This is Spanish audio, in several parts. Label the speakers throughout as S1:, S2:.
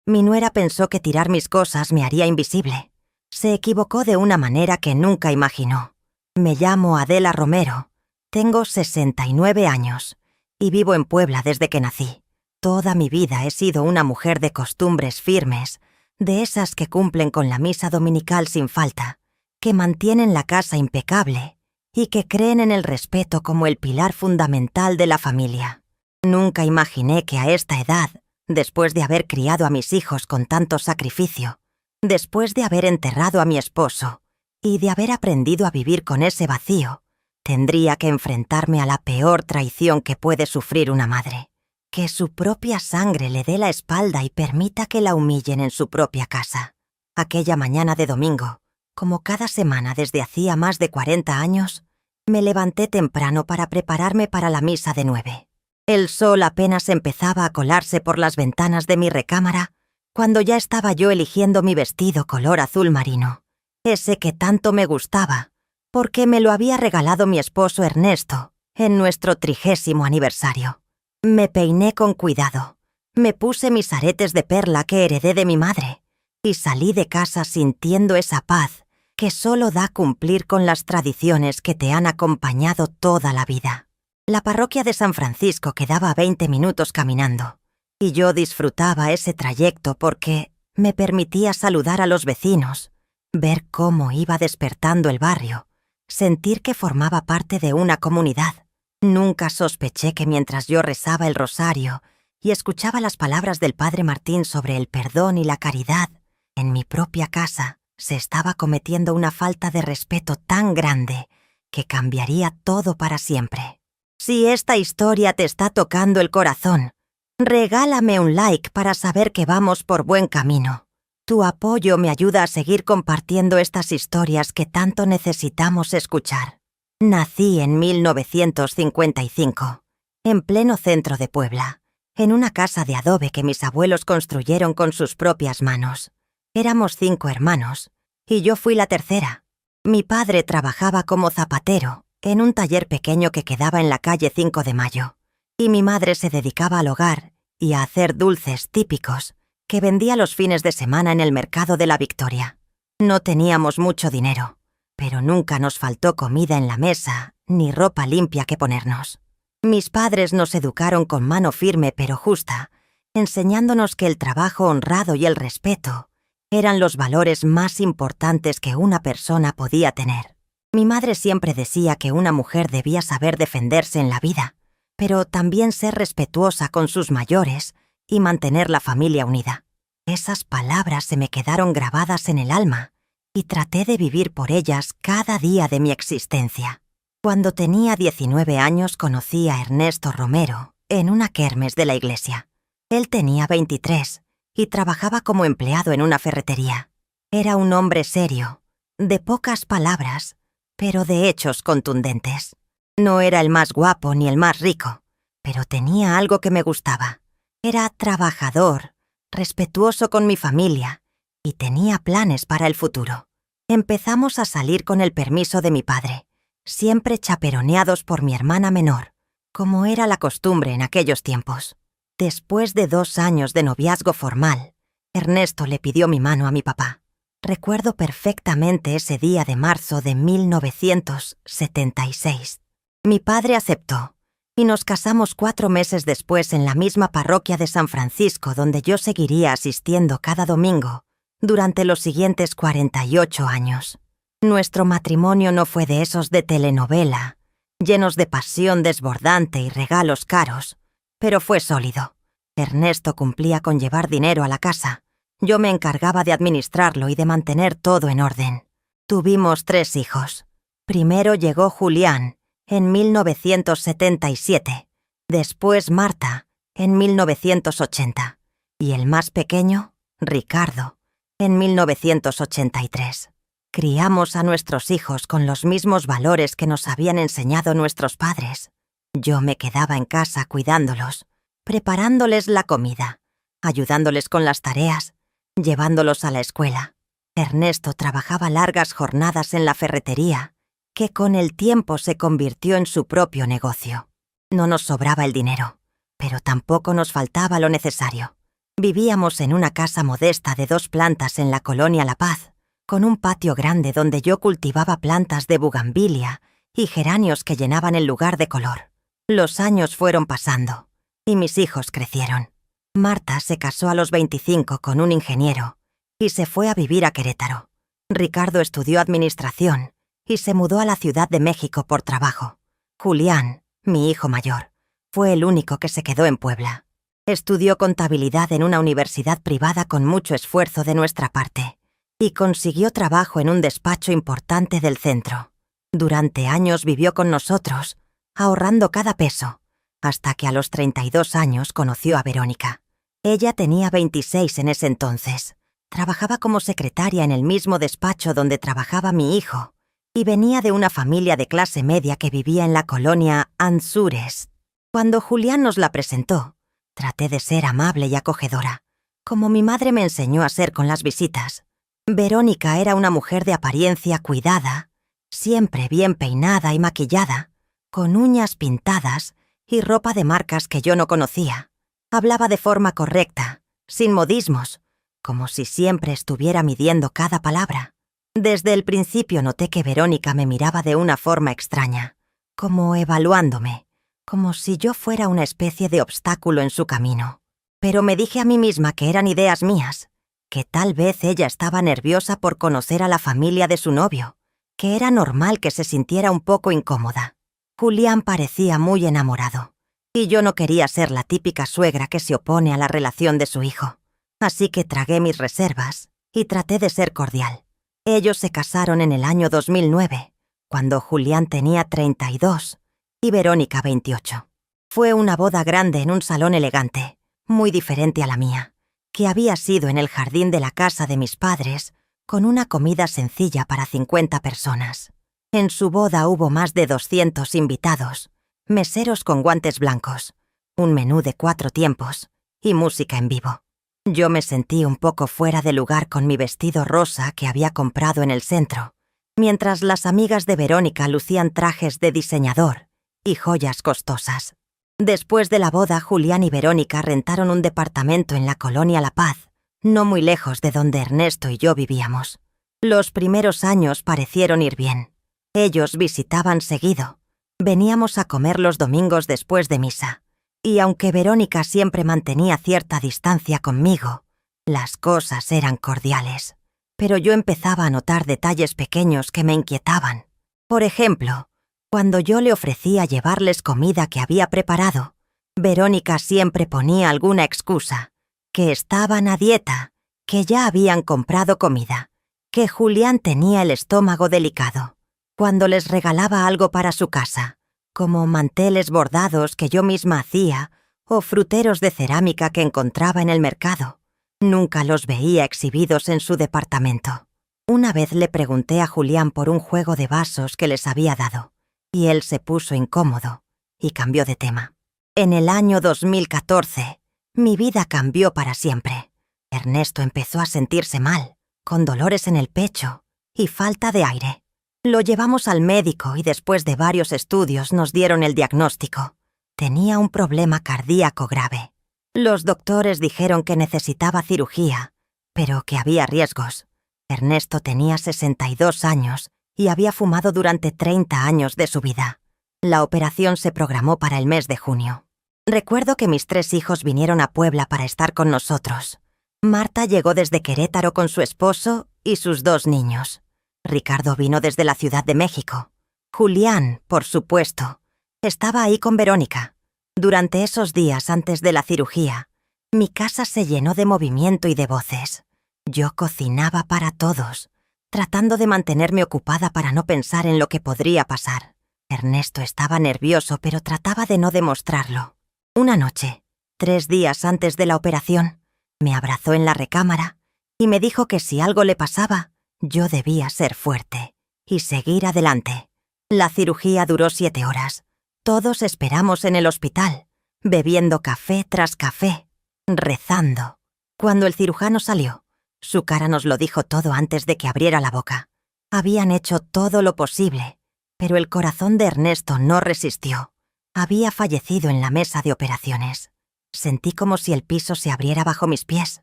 S1: Mi nuera pensó que tirar mis cosas me haría invisible. Se equivocó de una manera que nunca imaginó. Me llamo Adela Romero, tengo 69 años y vivo en Puebla desde que nací. Toda mi vida he sido una mujer de costumbres firmes, de esas que cumplen con la misa dominical sin falta, que mantienen la casa impecable y que creen en el respeto como el pilar fundamental de la familia. Nunca imaginé que a esta edad, después de haber criado a mis hijos con tanto sacrificio, después de haber enterrado a mi esposo y de haber aprendido a vivir con ese vacío, tendría que enfrentarme a la peor traición que puede sufrir una madre. Que su propia sangre le dé la espalda y permita que la humillen en su propia casa. Aquella mañana de domingo, como cada semana desde hacía más de 40 años, me levanté temprano para prepararme para la misa de 9. El sol apenas empezaba a colarse por las ventanas de mi recámara cuando ya estaba yo eligiendo mi vestido color azul marino, ese que tanto me gustaba, porque me lo había regalado mi esposo Ernesto en nuestro 30º aniversario. Me peiné con cuidado, me puse mis aretes de perla que heredé de mi madre y salí de casa sintiendo esa paz que solo da cumplir con las tradiciones que te han acompañado toda la vida. La parroquia de San Francisco quedaba a 20 minutos caminando y yo disfrutaba ese trayecto porque me permitía saludar a los vecinos, ver cómo iba despertando el barrio, sentir que formaba parte de una comunidad. Nunca sospeché que mientras yo rezaba el rosario y escuchaba las palabras del Padre Martín sobre el perdón y la caridad, en mi propia casa se estaba cometiendo una falta de respeto tan grande que cambiaría todo para siempre. Si esta historia te está tocando el corazón, regálame un like para saber que vamos por buen camino. Tu apoyo me ayuda a seguir compartiendo estas historias que tanto necesitamos escuchar. Nací en 1955, en pleno centro de Puebla, en una casa de adobe que mis abuelos construyeron con sus propias manos. Éramos 5 hermanos, y yo fui la tercera. Mi padre trabajaba como zapatero en un taller pequeño que quedaba en la calle 5 de Mayo, y mi madre se dedicaba al hogar y a hacer dulces típicos que vendía los fines de semana en el mercado de la Victoria. No teníamos mucho dinero, pero nunca nos faltó comida en la mesa ni ropa limpia que ponernos. Mis padres nos educaron con mano firme pero justa, enseñándonos que el trabajo honrado y el respeto eran los valores más importantes que una persona podía tener. Mi madre siempre decía que una mujer debía saber defenderse en la vida, pero también ser respetuosa con sus mayores y mantener la familia unida. Esas palabras se me quedaron grabadas en el alma y traté de vivir por ellas cada día de mi existencia. Cuando tenía 19 años conocí a Ernesto Romero en una kermes de la iglesia. Él tenía 23 y trabajaba como empleado en una ferretería. Era un hombre serio, de pocas palabras, pero de hechos contundentes. No era el más guapo ni el más rico, pero tenía algo que me gustaba. Era trabajador, respetuoso con mi familia y tenía planes para el futuro. Empezamos a salir con el permiso de mi padre, siempre chaperoneados por mi hermana menor, como era la costumbre en aquellos tiempos. Después de 2 años de noviazgo formal, Ernesto le pidió mi mano a mi papá. Recuerdo perfectamente ese día de marzo de 1976. Mi padre aceptó y nos casamos 4 meses después en la misma parroquia de San Francisco donde yo seguiría asistiendo cada domingo durante los siguientes 48 años. Nuestro matrimonio no fue de esos de telenovela, llenos de pasión desbordante y regalos caros, pero fue sólido. Ernesto cumplía con llevar dinero a la casa. Yo me encargaba de administrarlo y de mantener todo en orden. Tuvimos 3 hijos. Primero llegó Julián, en 1977, después Marta, en 1980, y el más pequeño, Ricardo, en 1983. Criamos a nuestros hijos con los mismos valores que nos habían enseñado nuestros padres. Yo me quedaba en casa cuidándolos, preparándoles la comida, ayudándoles con las tareas, llevándolos a la escuela. Ernesto trabajaba largas jornadas en la ferretería, que con el tiempo se convirtió en su propio negocio. No nos sobraba el dinero, pero tampoco nos faltaba lo necesario. Vivíamos en una casa modesta de 2 plantas en la colonia La Paz, con un patio grande donde yo cultivaba plantas de bugambilia y geranios que llenaban el lugar de color. Los años fueron pasando y mis hijos crecieron. Marta se casó a los 25 con un ingeniero y se fue a vivir a Querétaro. Ricardo estudió administración y se mudó a la Ciudad de México por trabajo. Julián, mi hijo mayor, fue el único que se quedó en Puebla. Estudió contabilidad en una universidad privada con mucho esfuerzo de nuestra parte y consiguió trabajo en un despacho importante del centro. Durante años vivió con nosotros, ahorrando cada peso, hasta que a los 32 años conoció a Verónica. Ella tenía 26 en ese entonces. Trabajaba como secretaria en el mismo despacho donde trabajaba mi hijo y venía de una familia de clase media que vivía en la colonia Anzures. Cuando Julián nos la presentó, traté de ser amable y acogedora, como mi madre me enseñó a ser con las visitas. Verónica era una mujer de apariencia cuidada, siempre bien peinada y maquillada, con uñas pintadas y ropa de marcas que yo no conocía. Hablaba de forma correcta, sin modismos, como si siempre estuviera midiendo cada palabra. Desde el principio noté que Verónica me miraba de una forma extraña, como evaluándome, como si yo fuera una especie de obstáculo en su camino. Pero me dije a mí misma que eran ideas mías, que tal vez ella estaba nerviosa por conocer a la familia de su novio, que era normal que se sintiera un poco incómoda. Julián parecía muy enamorado, y yo no quería ser la típica suegra que se opone a la relación de su hijo. Así que tragué mis reservas y traté de ser cordial. Ellos se casaron en el año 2009, cuando Julián tenía 32 y Verónica 28. Fue una boda grande en un salón elegante, muy diferente a la mía, que había sido en el jardín de la casa de mis padres, con una comida sencilla para 50 personas. En su boda hubo más de 200 invitados, meseros con guantes blancos, un menú de 4 tiempos y música en vivo. Yo me sentí un poco fuera de lugar con mi vestido rosa que había comprado en el centro, mientras las amigas de Verónica lucían trajes de diseñador y joyas costosas. Después de la boda, Julián y Verónica rentaron un departamento en la colonia La Paz, no muy lejos de donde Ernesto y yo vivíamos. Los primeros años parecieron ir bien. Ellos visitaban seguido. Veníamos a comer los domingos después de misa. Y aunque Verónica siempre mantenía cierta distancia conmigo, las cosas eran cordiales. Pero yo empezaba a notar detalles pequeños que me inquietaban. Por ejemplo, cuando yo le ofrecía llevarles comida que había preparado, Verónica siempre ponía alguna excusa, que estaban a dieta, que ya habían comprado comida, que Julián tenía el estómago delicado. Cuando les regalaba algo para su casa, como manteles bordados que yo misma hacía o fruteros de cerámica que encontraba en el mercado, nunca los veía exhibidos en su departamento. Una vez le pregunté a Julián por un juego de vasos que les había dado, y él se puso incómodo y cambió de tema. En el año 2014, mi vida cambió para siempre. Ernesto empezó a sentirse mal, con dolores en el pecho y falta de aire. Lo llevamos al médico y después de varios estudios nos dieron el diagnóstico. Tenía un problema cardíaco grave. Los doctores dijeron que necesitaba cirugía, pero que había riesgos. Ernesto tenía 62 años y había fumado durante 30 años de su vida. La operación se programó para el mes de junio. Recuerdo que mis 3 hijos vinieron a Puebla para estar con nosotros. Marta llegó desde Querétaro con su esposo y sus 2 niños. Ricardo vino desde la Ciudad de México. Julián, por supuesto, estaba ahí con Verónica. Durante esos días antes de la cirugía, mi casa se llenó de movimiento y de voces. Yo cocinaba para todos, tratando de mantenerme ocupada para no pensar en lo que podría pasar. Ernesto estaba nervioso, pero trataba de no demostrarlo. Una noche, 3 días antes de la operación, me abrazó en la recámara y me dijo que si algo le pasaba, yo debía ser fuerte y seguir adelante. La cirugía duró 7 horas. Todos esperamos en el hospital, bebiendo café tras café, rezando. Cuando el cirujano salió, su cara nos lo dijo todo antes de que abriera la boca. Habían hecho todo lo posible, pero el corazón de Ernesto no resistió. Había fallecido en la mesa de operaciones. Sentí como si el piso se abriera bajo mis pies.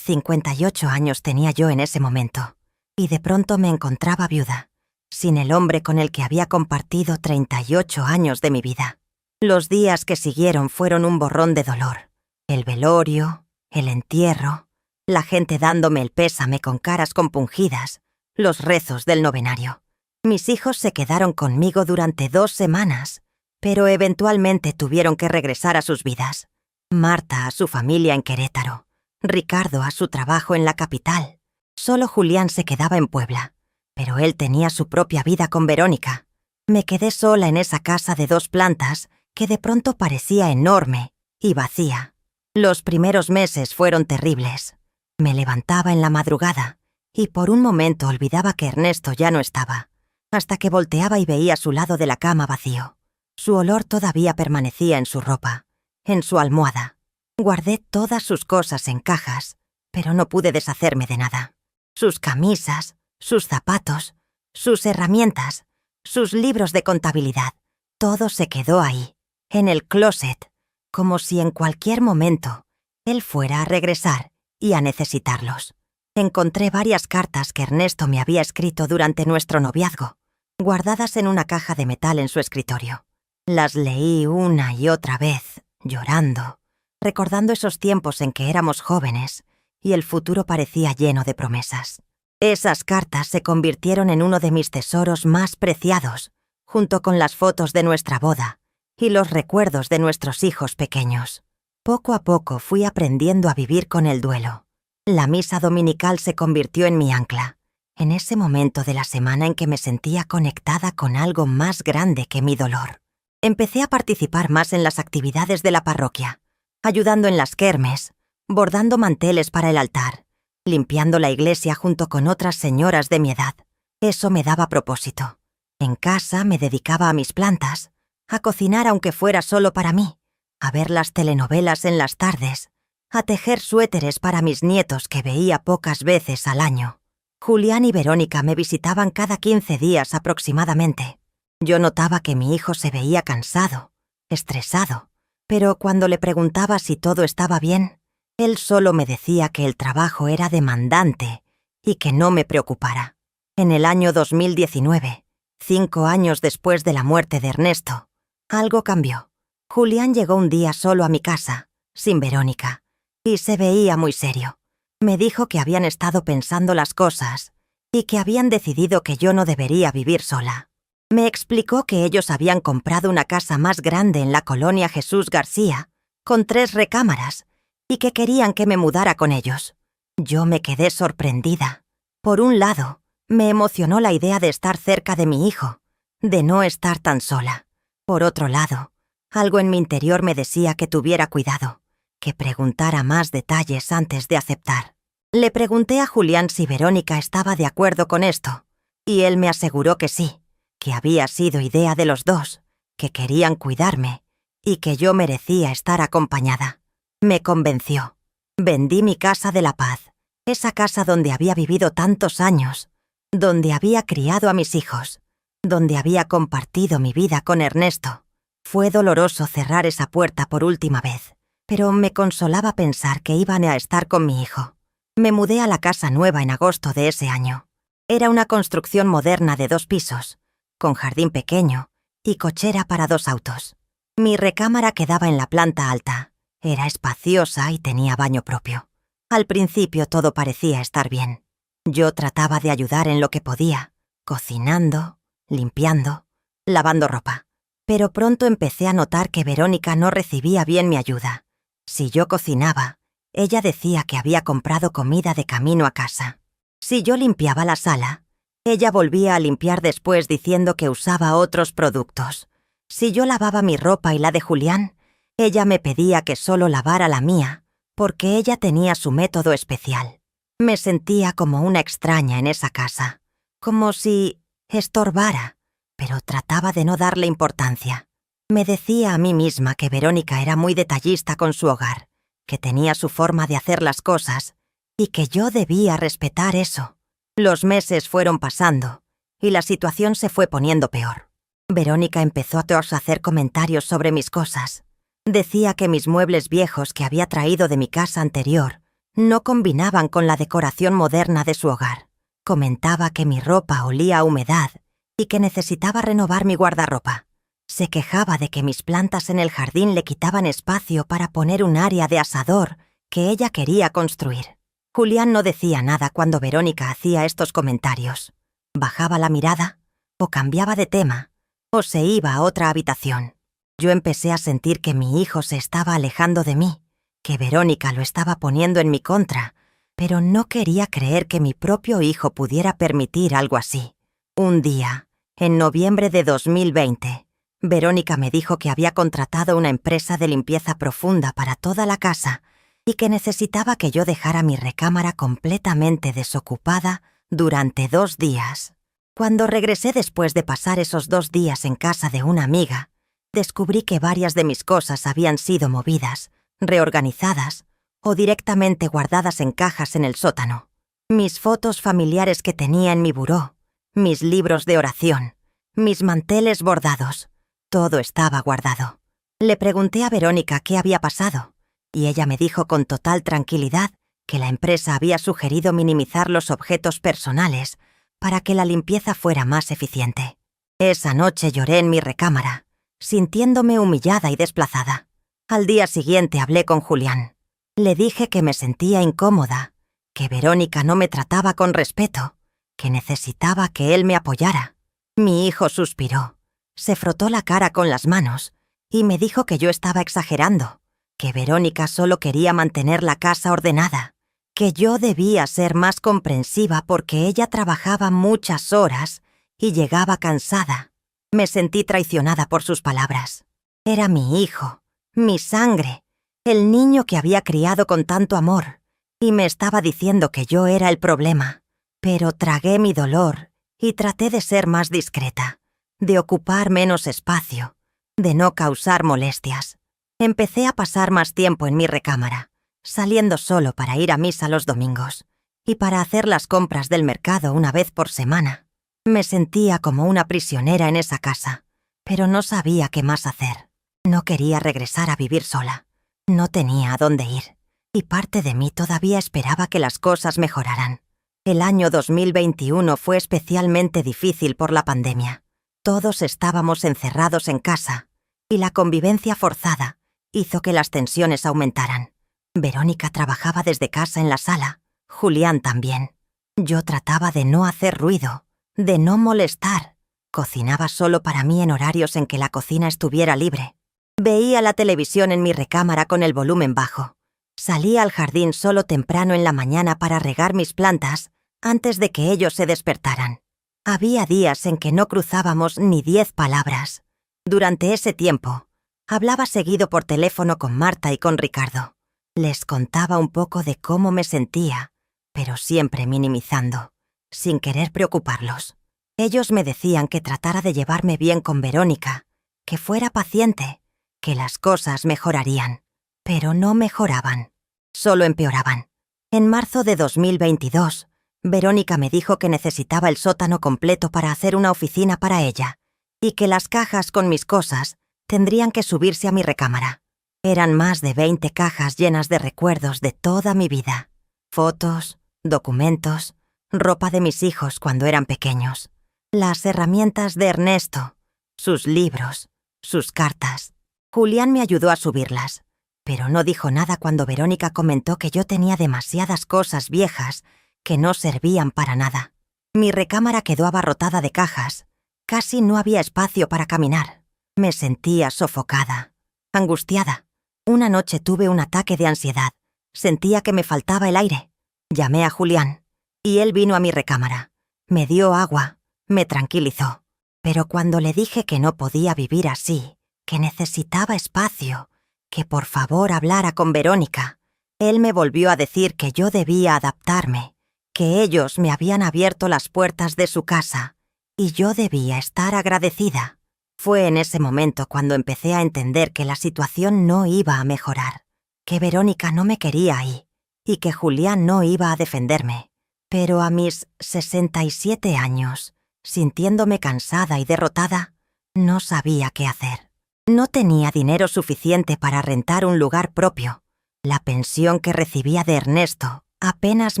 S1: 58 años tenía yo en ese momento, y de pronto me encontraba viuda, sin el hombre con el que había compartido 38 años de mi vida. Los días que siguieron fueron un borrón de dolor. El velorio, el entierro, la gente dándome el pésame con caras compungidas, los rezos del novenario. Mis hijos se quedaron conmigo durante 2 semanas, pero eventualmente tuvieron que regresar a sus vidas. Marta a su familia en Querétaro, Ricardo a su trabajo en la capital. Solo Julián se quedaba en Puebla, pero él tenía su propia vida con Verónica. Me quedé sola en esa casa de 2 plantas que de pronto parecía enorme y vacía. Los primeros meses fueron terribles. Me levantaba en la madrugada y por un momento olvidaba que Ernesto ya no estaba, hasta que volteaba y veía su lado de la cama vacío. Su olor todavía permanecía en su ropa, en su almohada. Guardé todas sus cosas en cajas, pero no pude deshacerme de nada. Sus camisas, sus zapatos, sus herramientas, sus libros de contabilidad, todo se quedó ahí, en el closet, como si en cualquier momento él fuera a regresar y a necesitarlos. Encontré varias cartas que Ernesto me había escrito durante nuestro noviazgo, guardadas en una caja de metal en su escritorio. Las leí una y otra vez, llorando, recordando esos tiempos en que éramos jóvenes y el futuro parecía lleno de promesas. Esas cartas se convirtieron en uno de mis tesoros más preciados, junto con las fotos de nuestra boda y los recuerdos de nuestros hijos pequeños. Poco a poco fui aprendiendo a vivir con el duelo. La misa dominical se convirtió en mi ancla, en ese momento de la semana en que me sentía conectada con algo más grande que mi dolor. Empecé a participar más en las actividades de la parroquia, ayudando en las kermes, bordando manteles para el altar, limpiando la iglesia junto con otras señoras de mi edad. Eso me daba propósito. En casa me dedicaba a mis plantas, a cocinar aunque fuera solo para mí, a ver las telenovelas en las tardes, a tejer suéteres para mis nietos que veía pocas veces al año. Julián y Verónica me visitaban cada 15 días aproximadamente. Yo notaba que mi hijo se veía cansado, estresado, pero cuando le preguntaba si todo estaba bien, él solo me decía que el trabajo era demandante y que no me preocupara. En el año 2019, 5 años después de la muerte de Ernesto, algo cambió. Julián llegó un día solo a mi casa, sin Verónica, y se veía muy serio. Me dijo que habían estado pensando las cosas y que habían decidido que yo no debería vivir sola. Me explicó que ellos habían comprado una casa más grande en la colonia Jesús García, con 3 recámaras, y que querían que me mudara con ellos. Yo me quedé sorprendida. Por un lado, me emocionó la idea de estar cerca de mi hijo, de no estar tan sola. Por otro lado, algo en mi interior me decía que tuviera cuidado, que preguntara más detalles antes de aceptar. Le pregunté a Julián si Verónica estaba de acuerdo con esto, y él me aseguró que sí, que había sido idea de los dos, que querían cuidarme y que yo merecía estar acompañada. Me convenció. Vendí mi casa de La Paz, esa casa donde había vivido tantos años, donde había criado a mis hijos, donde había compartido mi vida con Ernesto. Fue doloroso cerrar esa puerta por última vez, pero me consolaba pensar que iban a estar con mi hijo. Me mudé a la casa nueva en agosto de ese año. Era una construcción moderna de 2 pisos, con jardín pequeño y cochera para 2 autos. Mi recámara quedaba en la planta alta. Era espaciosa y tenía baño propio. Al principio todo parecía estar bien. Yo trataba de ayudar en lo que podía, cocinando, limpiando, lavando ropa. Pero pronto empecé a notar que Verónica no recibía bien mi ayuda. Si yo cocinaba, ella decía que había comprado comida de camino a casa. Si yo limpiaba la sala, ella volvía a limpiar después diciendo que usaba otros productos. Si yo lavaba mi ropa y la de Julián, ella me pedía que solo lavara la mía, porque ella tenía su método especial. Me sentía como una extraña en esa casa, como si estorbara, pero trataba de no darle importancia. Me decía a mí misma que Verónica era muy detallista con su hogar, que tenía su forma de hacer las cosas y que yo debía respetar eso. Los meses fueron pasando y la situación se fue poniendo peor. Verónica empezó a hacer comentarios sobre mis cosas. Decía que mis muebles viejos que había traído de mi casa anterior no combinaban con la decoración moderna de su hogar. Comentaba que mi ropa olía a humedad y que necesitaba renovar mi guardarropa. Se quejaba de que mis plantas en el jardín le quitaban espacio para poner un área de asador que ella quería construir. Julián no decía nada cuando Verónica hacía estos comentarios. Bajaba la mirada, o cambiaba de tema, o se iba a otra habitación. Yo empecé a sentir que mi hijo se estaba alejando de mí, que Verónica lo estaba poniendo en mi contra, pero no quería creer que mi propio hijo pudiera permitir algo así. Un día, en noviembre de 2020, Verónica me dijo que había contratado una empresa de limpieza profunda para toda la casa y que necesitaba que yo dejara mi recámara completamente desocupada durante 2 días. Cuando regresé después de pasar esos 2 días en casa de una amiga, descubrí que varias de mis cosas habían sido movidas, reorganizadas o directamente guardadas en cajas en el sótano. Mis fotos familiares que tenía en mi buró, mis libros de oración, mis manteles bordados, todo estaba guardado. Le pregunté a Verónica qué había pasado, y ella me dijo con total tranquilidad que la empresa había sugerido minimizar los objetos personales para que la limpieza fuera más eficiente. Esa noche lloré en mi recámara, sintiéndome humillada y desplazada. Al día siguiente hablé con Julián. Le dije que me sentía incómoda, que Verónica no me trataba con respeto, que necesitaba que él me apoyara. Mi hijo suspiró, se frotó la cara con las manos y me dijo que yo estaba exagerando, que Verónica solo quería mantener la casa ordenada, que yo debía ser más comprensiva porque ella trabajaba muchas horas y llegaba cansada. Me sentí traicionada por sus palabras. Era mi hijo, mi sangre, el niño que había criado con tanto amor, y me estaba diciendo que yo era el problema. Pero tragué mi dolor y traté de ser más discreta, de ocupar menos espacio, de no causar molestias. Empecé a pasar más tiempo en mi recámara, saliendo solo para ir a misa los domingos y para hacer las compras del mercado una vez por semana. Me sentía como una prisionera en esa casa, pero no sabía qué más hacer. No quería regresar a vivir sola. No tenía a dónde ir, y parte de mí todavía esperaba que las cosas mejoraran. El año 2021 fue especialmente difícil por la pandemia. Todos estábamos encerrados en casa, y la convivencia forzada hizo que las tensiones aumentaran. Verónica trabajaba desde casa en la sala, Julián también. Yo trataba de no hacer ruido, de no molestar. Cocinaba solo para mí en horarios en que la cocina estuviera libre. Veía la televisión en mi recámara con el volumen bajo. Salía al jardín solo temprano en la mañana para regar mis plantas antes de que ellos se despertaran. Había días en que no cruzábamos ni 10 palabras. Durante ese tiempo, hablaba seguido por teléfono con Marta y con Ricardo. Les contaba un poco de cómo me sentía, pero siempre minimizando, sin querer preocuparlos. Ellos me decían que tratara de llevarme bien con Verónica, que fuera paciente, que las cosas mejorarían, pero no mejoraban, solo empeoraban. En marzo de 2022, Verónica me dijo que necesitaba el sótano completo para hacer una oficina para ella, y que las cajas con mis cosas tendrían que subirse a mi recámara. Eran más de 20 cajas llenas de recuerdos de toda mi vida. Fotos, documentos, ropa de mis hijos cuando eran pequeños, las herramientas de Ernesto, sus libros, sus cartas. Julián me ayudó a subirlas, pero no dijo nada cuando Verónica comentó que yo tenía demasiadas cosas viejas que no servían para nada. Mi recámara quedó abarrotada de cajas. Casi no había espacio para caminar. Me sentía sofocada, angustiada. Una noche tuve un ataque de ansiedad. Sentía que me faltaba el aire. Llamé a Julián, y él vino a mi recámara. Me dio agua, me tranquilizó. Pero cuando le dije que no podía vivir así, que necesitaba espacio, que por favor hablara con Verónica, él me volvió a decir que yo debía adaptarme, que ellos me habían abierto las puertas de su casa, y yo debía estar agradecida. Fue en ese momento cuando empecé a entender que la situación no iba a mejorar, que Verónica no me quería ahí, y que Julián no iba a defenderme. Pero a mis 67 años, sintiéndome cansada y derrotada, no sabía qué hacer. No tenía dinero suficiente para rentar un lugar propio. La pensión que recibía de Ernesto apenas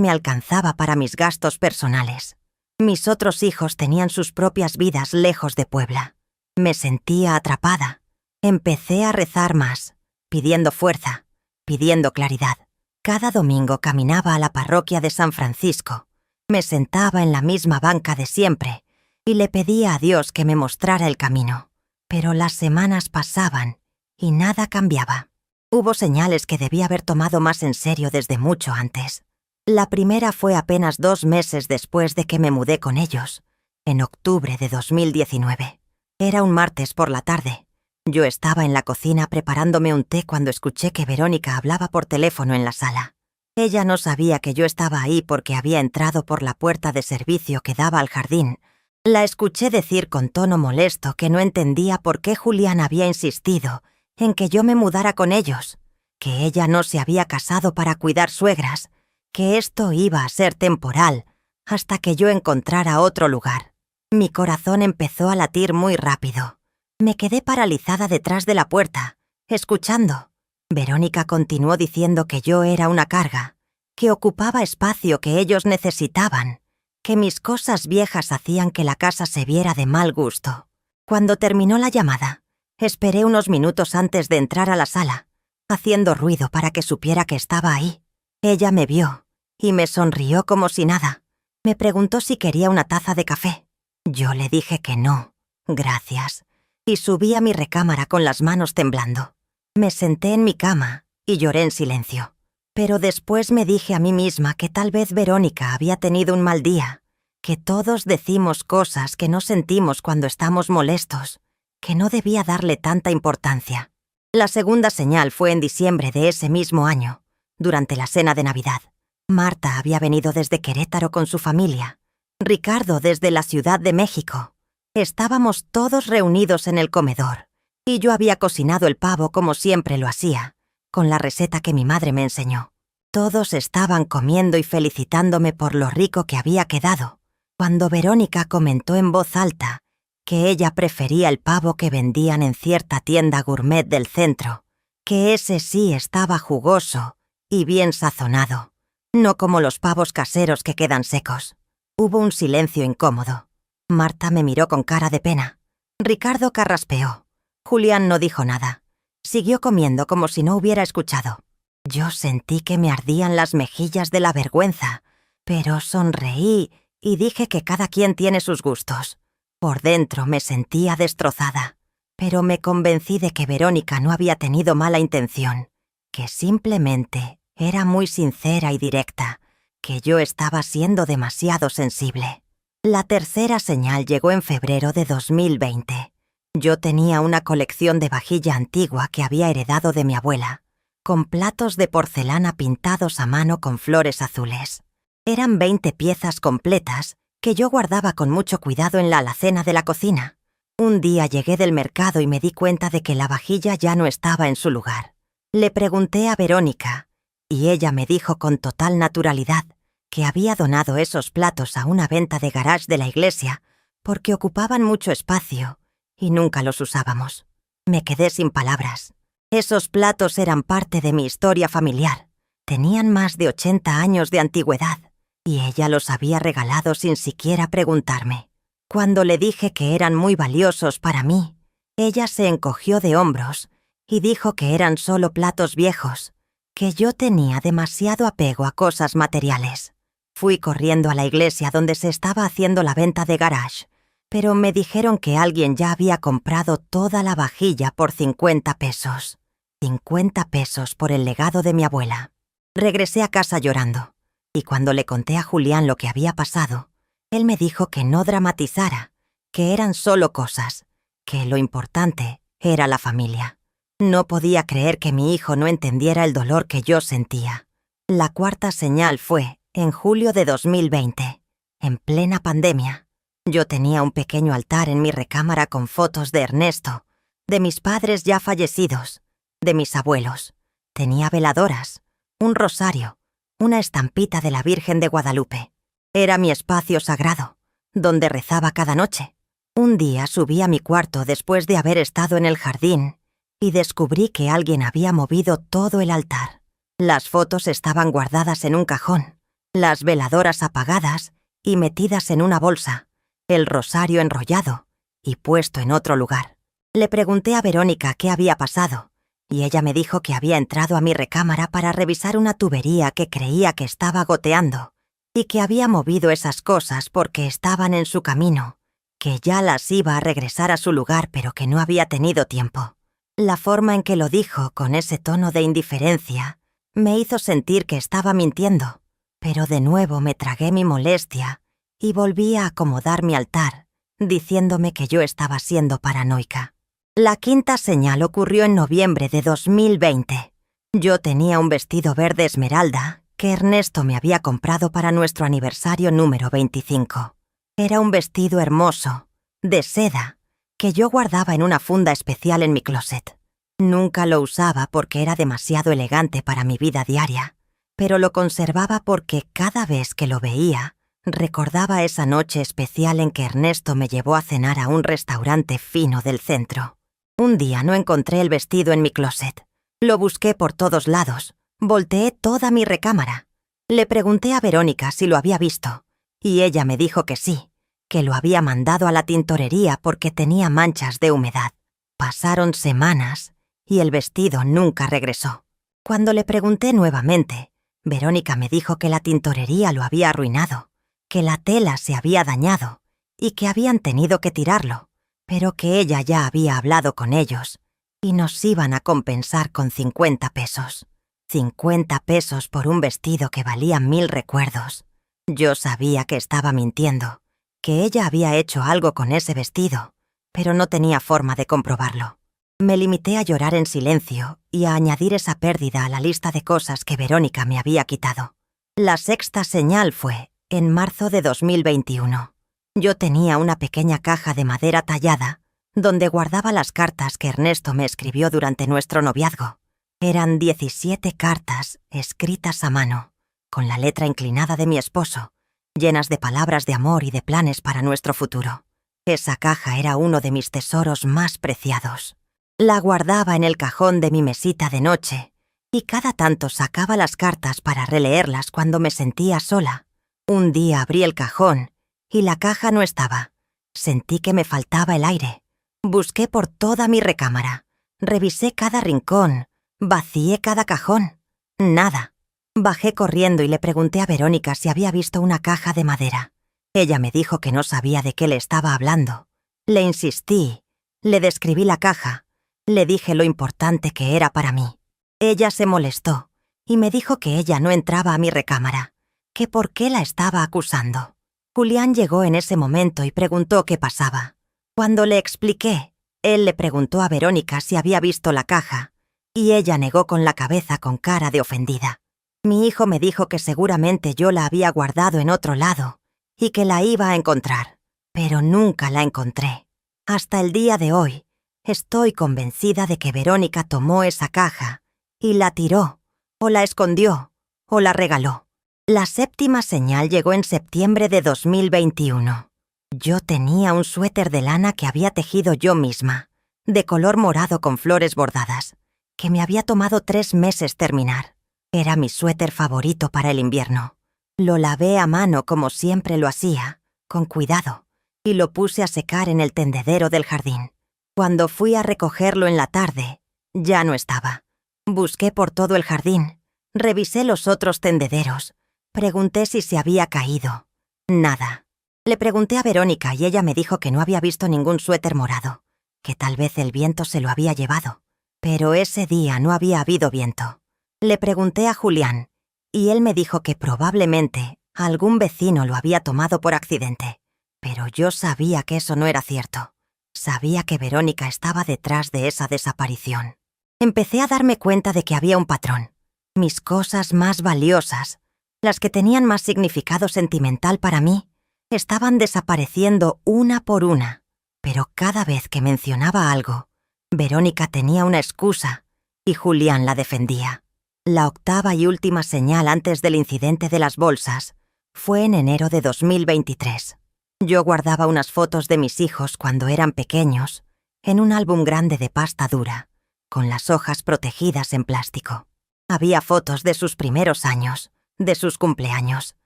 S1: me alcanzaba para mis gastos personales. Mis otros hijos tenían sus propias vidas lejos de Puebla. Me sentía atrapada. Empecé a rezar más, pidiendo fuerza, pidiendo claridad. Cada domingo caminaba a la parroquia de San Francisco. Me sentaba en la misma banca de siempre y le pedía a Dios que me mostrara el camino. Pero las semanas pasaban y nada cambiaba. Hubo señales que debía haber tomado más en serio desde mucho antes. La primera fue apenas 2 meses después de que me mudé con ellos, en octubre de 2019. Era un martes por la tarde. Yo estaba en la cocina preparándome un té cuando escuché que Verónica hablaba por teléfono en la sala. Ella no sabía que yo estaba ahí porque había entrado por la puerta de servicio que daba al jardín. La escuché decir con tono molesto que no entendía por qué Julián había insistido en que yo me mudara con ellos, que ella no se había casado para cuidar suegras, que esto iba a ser temporal hasta que yo encontrara otro lugar. Mi corazón empezó a latir muy rápido. Me quedé paralizada detrás de la puerta, escuchando. Verónica continuó diciendo que yo era una carga, que ocupaba espacio que ellos necesitaban, que mis cosas viejas hacían que la casa se viera de mal gusto. Cuando terminó la llamada, esperé unos minutos antes de entrar a la sala, haciendo ruido para que supiera que estaba ahí. Ella me vio y me sonrió como si nada. Me preguntó si quería una taza de café. Yo le dije que no, gracias, y subí a mi recámara con las manos temblando. Me senté en mi cama y lloré en silencio. Pero después me dije a mí misma que tal vez Verónica había tenido un mal día, que todos decimos cosas que no sentimos cuando estamos molestos, que no debía darle tanta importancia. La segunda señal fue en diciembre de ese mismo año, durante la cena de Navidad. Marta había venido desde Querétaro con su familia, Ricardo desde la Ciudad de México. Estábamos todos reunidos en el comedor, y yo había cocinado el pavo como siempre lo hacía, con la receta que mi madre me enseñó. Todos estaban comiendo y felicitándome por lo rico que había quedado, cuando Verónica comentó en voz alta que ella prefería el pavo que vendían en cierta tienda gourmet del centro, que ese sí estaba jugoso y bien sazonado, no como los pavos caseros que quedan secos. Hubo un silencio incómodo. Marta me miró con cara de pena. Ricardo carraspeó. Julián no dijo nada. Siguió comiendo como si no hubiera escuchado. Yo sentí que me ardían las mejillas de la vergüenza, pero sonreí y dije que cada quien tiene sus gustos. Por dentro me sentía destrozada, pero me convencí de que Verónica no había tenido mala intención, que simplemente era muy sincera y directa, que yo estaba siendo demasiado sensible. La tercera señal llegó en febrero de 2020. Yo tenía una colección de vajilla antigua que había heredado de mi abuela, con platos de porcelana pintados a mano con flores azules. Eran 20 piezas completas que yo guardaba con mucho cuidado en la alacena de la cocina. Un día llegué del mercado y me di cuenta de que la vajilla ya no estaba en su lugar. Le pregunté a Verónica, y ella me dijo con total naturalidad que había donado esos platos a una venta de garage de la iglesia porque ocupaban mucho espacio y nunca los usábamos. Me quedé sin palabras. Esos platos eran parte de mi historia familiar. Tenían más de 80 años de antigüedad y ella los había regalado sin siquiera preguntarme. Cuando le dije que eran muy valiosos para mí, ella se encogió de hombros y dijo que eran solo platos viejos, que yo tenía demasiado apego a cosas materiales. Fui corriendo a la iglesia donde se estaba haciendo la venta de garage, pero me dijeron que alguien ya había comprado toda la vajilla por 50 pesos. 50 pesos por el legado de mi abuela. Regresé a casa llorando, y cuando le conté a Julián lo que había pasado, él me dijo que no dramatizara, que eran solo cosas, que lo importante era la familia. No podía creer que mi hijo no entendiera el dolor que yo sentía. La cuarta señal fue en julio de 2020, en plena pandemia. Yo tenía un pequeño altar en mi recámara con fotos de Ernesto, de mis padres ya fallecidos, de mis abuelos. Tenía veladoras, un rosario, una estampita de la Virgen de Guadalupe. Era mi espacio sagrado, donde rezaba cada noche. Un día subí a mi cuarto después de haber estado en el jardín y descubrí que alguien había movido todo el altar. Las fotos estaban guardadas en un cajón, las veladoras apagadas y metidas en una bolsa, el rosario enrollado y puesto en otro lugar. Le pregunté a Verónica qué había pasado, y ella me dijo que había entrado a mi recámara para revisar una tubería que creía que estaba goteando, y que había movido esas cosas porque estaban en su camino, que ya las iba a regresar a su lugar pero que no había tenido tiempo. La forma en que lo dijo, con ese tono de indiferencia, me hizo sentir que estaba mintiendo, pero de nuevo me tragué mi molestia y volví a acomodar mi altar, diciéndome que yo estaba siendo paranoica. La quinta señal ocurrió en noviembre de 2020. Yo tenía un vestido verde esmeralda que Ernesto me había comprado para nuestro aniversario número 25. Era un vestido hermoso, de seda, que yo guardaba en una funda especial en mi closet. Nunca lo usaba porque era demasiado elegante para mi vida diaria, pero lo conservaba porque cada vez que lo veía, recordaba esa noche especial en que Ernesto me llevó a cenar a un restaurante fino del centro. Un día no encontré el vestido en mi closet. Lo busqué por todos lados, volteé toda mi recámara. Le pregunté a Verónica si lo había visto, y ella me dijo que sí, que lo había mandado a la tintorería porque tenía manchas de humedad. Pasaron semanas y el vestido nunca regresó. Cuando le pregunté nuevamente, Verónica me dijo que la tintorería lo había arruinado, que la tela se había dañado y que habían tenido que tirarlo, pero que ella ya había hablado con ellos y nos iban a compensar con 50 pesos. 50 pesos por un vestido que valía 1000 recuerdos. Yo sabía que estaba mintiendo, que ella había hecho algo con ese vestido, pero no tenía forma de comprobarlo. Me limité a llorar en silencio y a añadir esa pérdida a la lista de cosas que Verónica me había quitado. La sexta señal fue en marzo de 2021. Yo tenía una pequeña caja de madera tallada donde guardaba las cartas que Ernesto me escribió durante nuestro noviazgo. Eran 17 cartas escritas a mano, con la letra inclinada de mi esposo, llenas de palabras de amor y de planes para nuestro futuro. Esa caja era uno de mis tesoros más preciados. La guardaba en el cajón de mi mesita de noche y cada tanto sacaba las cartas para releerlas cuando me sentía sola. Un día abrí el cajón y la caja no estaba. Sentí que me faltaba el aire. Busqué por toda mi recámara. Revisé cada rincón. Vacié cada cajón. Nada. Bajé corriendo y le pregunté a Verónica si había visto una caja de madera. Ella me dijo que no sabía de qué le estaba hablando. Le insistí. Le describí la caja. Le dije lo importante que era para mí. Ella se molestó y me dijo que ella no entraba a mi recámara, que por qué la estaba acusando. Julián llegó en ese momento y preguntó qué pasaba. Cuando le expliqué, él le preguntó a Verónica si había visto la caja, y ella negó con la cabeza con cara de ofendida. Mi hijo me dijo que seguramente yo la había guardado en otro lado y que la iba a encontrar, pero nunca la encontré. Hasta el día de hoy, estoy convencida de que Verónica tomó esa caja y la tiró, o la escondió, o la regaló. La séptima señal llegó en septiembre de 2021. Yo tenía un suéter de lana que había tejido yo misma, de color morado con flores bordadas, que me había tomado 3 meses terminar. Era mi suéter favorito para el invierno. Lo lavé a mano como siempre lo hacía, con cuidado, y lo puse a secar en el tendedero del jardín. Cuando fui a recogerlo en la tarde, ya no estaba. Busqué por todo el jardín, revisé los otros tendederos, pregunté si se había caído. Nada. Le pregunté a Verónica y ella me dijo que no había visto ningún suéter morado, que tal vez el viento se lo había llevado. Pero ese día no había habido viento. Le pregunté a Julián y él me dijo que probablemente algún vecino lo había tomado por accidente. Pero yo sabía que eso no era cierto. Sabía que Verónica estaba detrás de esa desaparición. Empecé a darme cuenta de que había un patrón. Mis cosas más valiosas, las que tenían más significado sentimental para mí, estaban desapareciendo una por una. Pero cada vez que mencionaba algo, Verónica tenía una excusa y Julián la defendía. La octava y última señal antes del incidente de las bolsas fue en enero de 2023. Yo guardaba unas fotos de mis hijos cuando eran pequeños en un álbum grande de pasta dura. con las hojas protegidas en plástico. Había fotos de sus primeros años, de sus cumpleaños,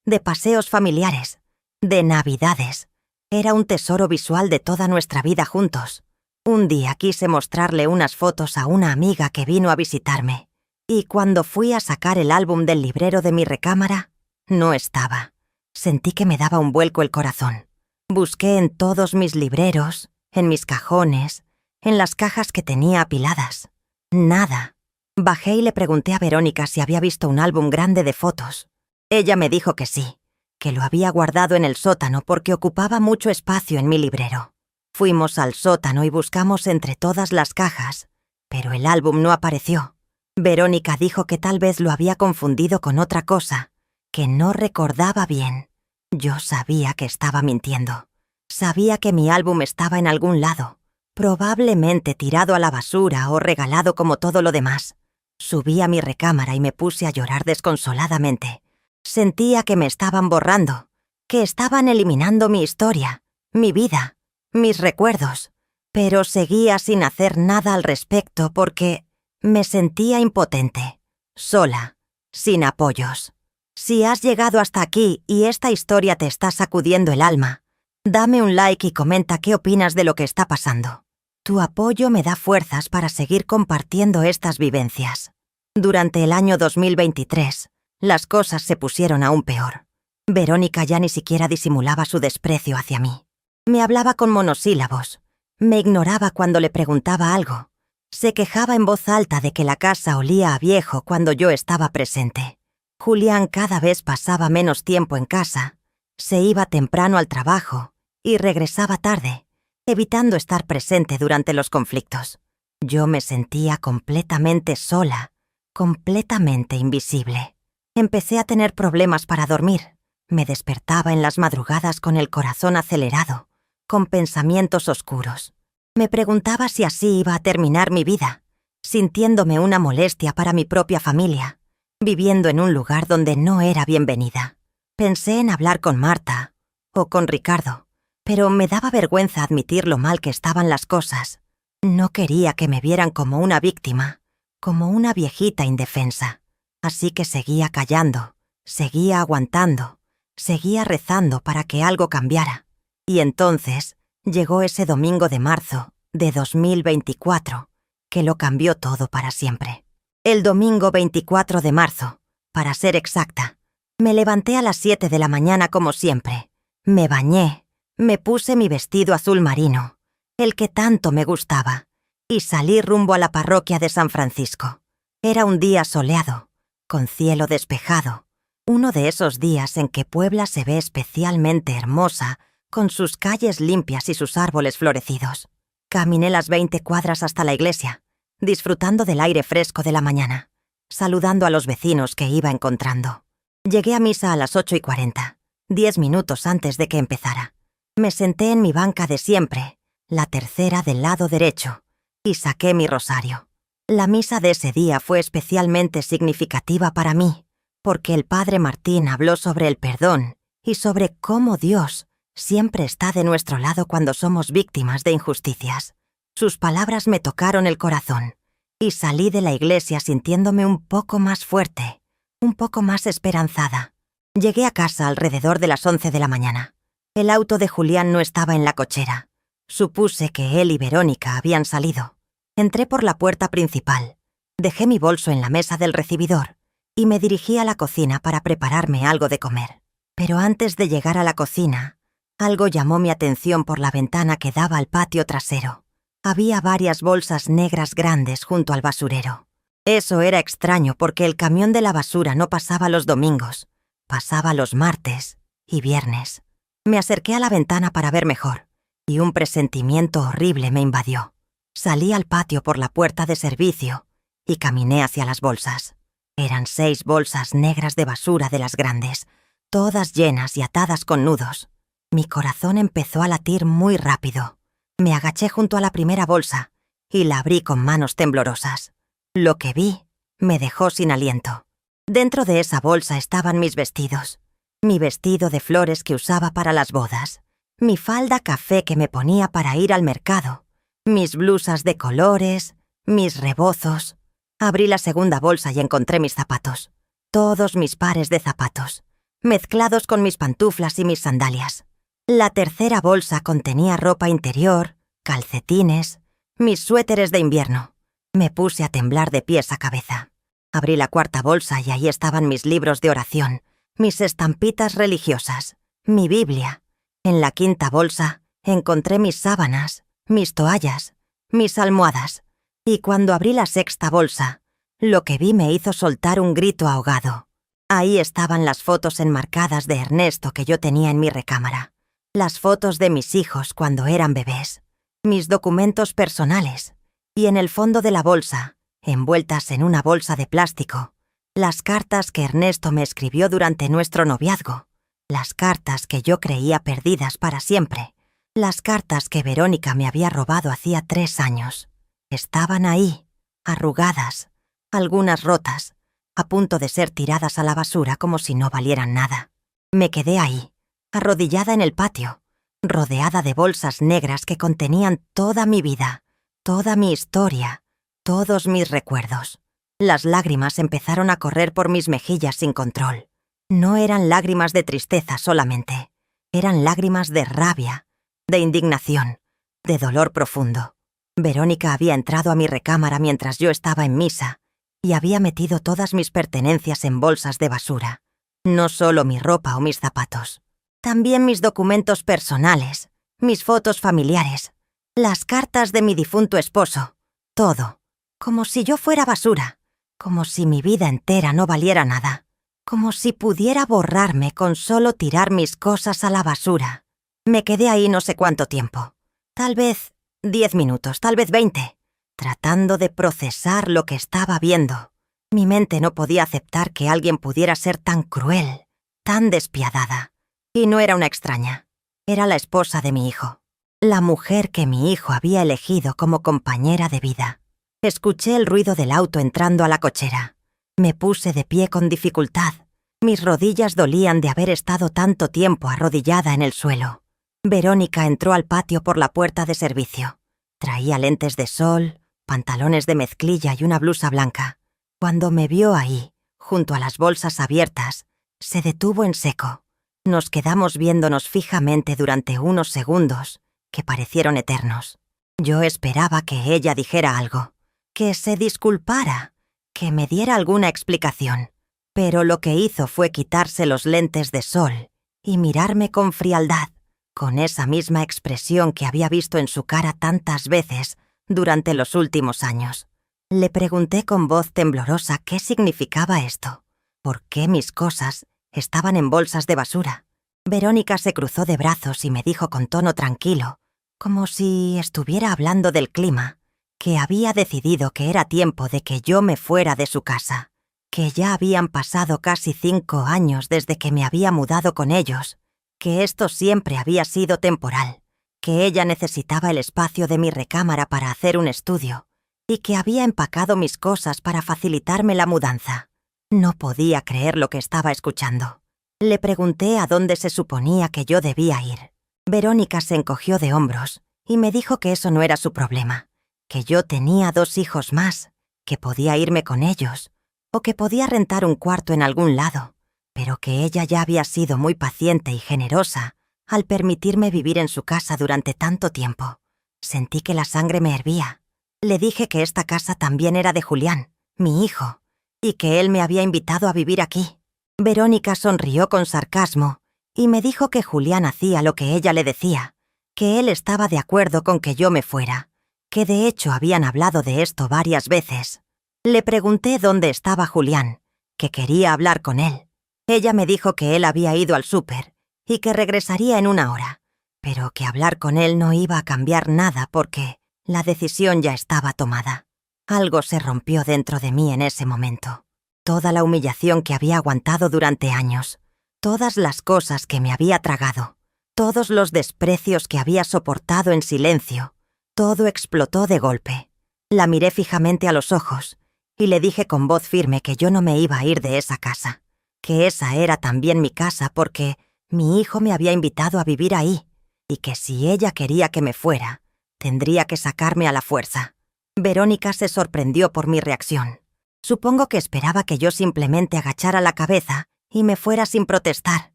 S1: de paseos familiares, de navidades. Era un tesoro visual de toda nuestra vida juntos. Un día quise mostrarle unas fotos a una amiga que vino a visitarme, y cuando fui a sacar el álbum del librero de mi recámara, no estaba. Sentí que me daba un vuelco el corazón. Busqué en todos mis libreros, en mis cajones, en las cajas que tenía apiladas. Nada. Bajé y le pregunté a Verónica si había visto un álbum grande de fotos. Ella me dijo que sí, que lo había guardado en el sótano porque ocupaba mucho espacio en mi librero. Fuimos al sótano y buscamos entre todas las cajas, pero el álbum no apareció. Verónica dijo que tal vez lo había confundido con otra cosa, que no recordaba bien. Yo sabía que estaba mintiendo. Sabía que mi álbum estaba en algún lado, probablemente tirado a la basura o regalado como todo lo demás. Subí a mi recámara y me puse a llorar desconsoladamente. Sentía que me estaban borrando, que estaban eliminando mi historia, mi vida, mis recuerdos, pero seguía sin hacer nada al respecto porque me sentía impotente, sola, sin apoyos. Si has llegado hasta aquí y esta historia te está sacudiendo el alma, dame un like y comenta qué opinas de lo que está pasando. Tu apoyo me da fuerzas para seguir compartiendo estas vivencias. Durante el año 2023, las cosas se pusieron aún peor. Verónica ya ni siquiera disimulaba su desprecio hacia mí. Me hablaba con monosílabos. Me ignoraba cuando le preguntaba algo. Se quejaba en voz alta de que la casa olía a viejo cuando yo estaba presente. Julián cada vez pasaba menos tiempo en casa. Se iba temprano al trabajo y regresaba tarde, evitando estar presente durante los conflictos. Yo me sentía completamente sola, completamente invisible. Empecé a tener problemas para dormir. Me despertaba en las madrugadas con el corazón acelerado, con pensamientos oscuros. Me preguntaba si así iba a terminar mi vida, sintiéndome una molestia para mi propia familia, viviendo en un lugar donde no era bienvenida. Pensé en hablar con Marta o con Ricardo, pero me daba vergüenza admitir lo mal que estaban las cosas. No quería que me vieran como una víctima, como una viejita indefensa. Así que seguía callando, seguía aguantando, seguía rezando para que algo cambiara. Y entonces llegó ese domingo de marzo de 2024, que lo cambió todo para siempre. El domingo 24 de marzo, para ser exacta, me levanté a las 7 de la mañana como siempre. Me bañé, me puse mi vestido azul marino, el que tanto me gustaba, y salí rumbo a la parroquia de San Francisco. Era un día soleado, con cielo despejado, uno de esos días en que Puebla se ve especialmente hermosa, con sus calles limpias y sus árboles florecidos. Caminé las 20 cuadras hasta la iglesia, disfrutando del aire fresco de la mañana, saludando a los vecinos que iba encontrando. Llegué a misa a las 8:40, 10 minutos antes de que empezara. Me senté en mi banca de siempre, la tercera del lado derecho, y saqué mi rosario. La misa de ese día fue especialmente significativa para mí, porque el padre Martín habló sobre el perdón y sobre cómo Dios siempre está de nuestro lado cuando somos víctimas de injusticias. Sus palabras me tocaron el corazón, y salí de la iglesia sintiéndome un poco más fuerte, un poco más esperanzada. Llegué a casa alrededor de las 11 de la mañana. El auto de Julián no estaba en la cochera. Supuse que él y Verónica habían salido. Entré por la puerta principal, dejé mi bolso en la mesa del recibidor y me dirigí a la cocina para prepararme algo de comer. Pero antes de llegar a la cocina, algo llamó mi atención por la ventana que daba al patio trasero. Había varias bolsas negras grandes junto al basurero. Eso era extraño porque el camión de la basura no pasaba los domingos, pasaba los martes y viernes. Me acerqué a la ventana para ver mejor, y un presentimiento horrible me invadió. Salí al patio por la puerta de servicio y caminé hacia las bolsas. Eran 6 bolsas negras de basura de las grandes, todas llenas y atadas con nudos. Mi corazón empezó a latir muy rápido. Me agaché junto a la primera bolsa y la abrí con manos temblorosas. Lo que vi me dejó sin aliento. Dentro de esa bolsa estaban mis vestidos. Mi vestido de flores que usaba para las bodas. Mi falda café que me ponía para ir al mercado. Mis blusas de colores, mis rebozos. Abrí la segunda bolsa y encontré mis zapatos. Todos mis pares de zapatos, mezclados con mis pantuflas y mis sandalias. La tercera bolsa contenía ropa interior, calcetines, mis suéteres de invierno. Me puse a temblar de pies a cabeza. Abrí la cuarta bolsa y ahí estaban mis libros de oración, mis estampitas religiosas, mi Biblia. En la quinta bolsa encontré mis sábanas, mis toallas, mis almohadas. Y cuando abrí la sexta bolsa, lo que vi me hizo soltar un grito ahogado. Ahí estaban las fotos enmarcadas de Ernesto que yo tenía en mi recámara. Las fotos de mis hijos cuando eran bebés. Mis documentos personales. Y en el fondo de la bolsa, envueltas en una bolsa de plástico, las cartas que Ernesto me escribió durante nuestro noviazgo. Las cartas que yo creía perdidas para siempre. Las cartas que Verónica me había robado hacía 3 años. Estaban ahí, arrugadas, algunas rotas, a punto de ser tiradas a la basura como si no valieran nada. Me quedé ahí, arrodillada en el patio, rodeada de bolsas negras que contenían toda mi vida, toda mi historia, todos mis recuerdos. Las lágrimas empezaron a correr por mis mejillas sin control. No eran lágrimas de tristeza solamente, eran lágrimas de rabia, de indignación, de dolor profundo. Verónica había entrado a mi recámara mientras yo estaba en misa y había metido todas mis pertenencias en bolsas de basura. No solo mi ropa o mis zapatos. También mis documentos personales, mis fotos familiares, las cartas de mi difunto esposo. Todo. Como si yo fuera basura. Como si mi vida entera no valiera nada. Como si pudiera borrarme con solo tirar mis cosas a la basura. Me quedé ahí no sé cuánto tiempo. Tal vez 10 minutos, tal vez 20, tratando de procesar lo que estaba viendo. Mi mente no podía aceptar que alguien pudiera ser tan cruel, tan despiadada. Y no era una extraña, era la esposa de mi hijo, la mujer que mi hijo había elegido como compañera de vida. Escuché el ruido del auto entrando a la cochera. Me puse de pie con dificultad. Mis rodillas dolían de haber estado tanto tiempo arrodillada en el suelo. Verónica entró al patio por la puerta de servicio. Traía lentes de sol, pantalones de mezclilla y una blusa blanca. Cuando me vio ahí, junto a las bolsas abiertas, se detuvo en seco. Nos quedamos viéndonos fijamente durante unos segundos, que parecieron eternos. Yo esperaba que ella dijera algo, que se disculpara, que me diera alguna explicación. Pero lo que hizo fue quitarse los lentes de sol y mirarme con frialdad, con esa misma expresión que había visto en su cara tantas veces durante los últimos años. Le pregunté con voz temblorosa qué significaba esto, por qué mis cosas estaban en bolsas de basura. Verónica se cruzó de brazos y me dijo con tono tranquilo, como si estuviera hablando del clima, que había decidido que era tiempo de que yo me fuera de su casa, que ya habían pasado casi 5 años desde que me había mudado con ellos, que esto siempre había sido temporal, que ella necesitaba el espacio de mi recámara para hacer un estudio y que había empacado mis cosas para facilitarme la mudanza. No podía creer lo que estaba escuchando. Le pregunté a dónde se suponía que yo debía ir. Verónica se encogió de hombros y me dijo que eso no era su problema, que yo tenía 2 hijos más, que podía irme con ellos o que podía rentar un cuarto en algún lado, pero que ella ya había sido muy paciente y generosa al permitirme vivir en su casa durante tanto tiempo. Sentí que la sangre me hervía. Le dije que esta casa también era de Julián, mi hijo, y que él me había invitado a vivir aquí. Verónica sonrió con sarcasmo y me dijo que Julián hacía lo que ella le decía, que él estaba de acuerdo con que yo me fuera, que de hecho habían hablado de esto varias veces. Le pregunté dónde estaba Julián, que quería hablar con él. Ella me dijo que él había ido al súper y que regresaría en 1 hora, pero que hablar con él no iba a cambiar nada porque la decisión ya estaba tomada. Algo se rompió dentro de mí en ese momento. Toda la humillación que había aguantado durante años, todas las cosas que me había tragado, todos los desprecios que había soportado en silencio, todo explotó de golpe. La miré fijamente a los ojos y le dije con voz firme que yo no me iba a ir de esa casa, que esa era también mi casa porque mi hijo me había invitado a vivir ahí y que si ella quería que me fuera, tendría que sacarme a la fuerza. Verónica se sorprendió por mi reacción. Supongo que esperaba que yo simplemente agachara la cabeza y me fuera sin protestar,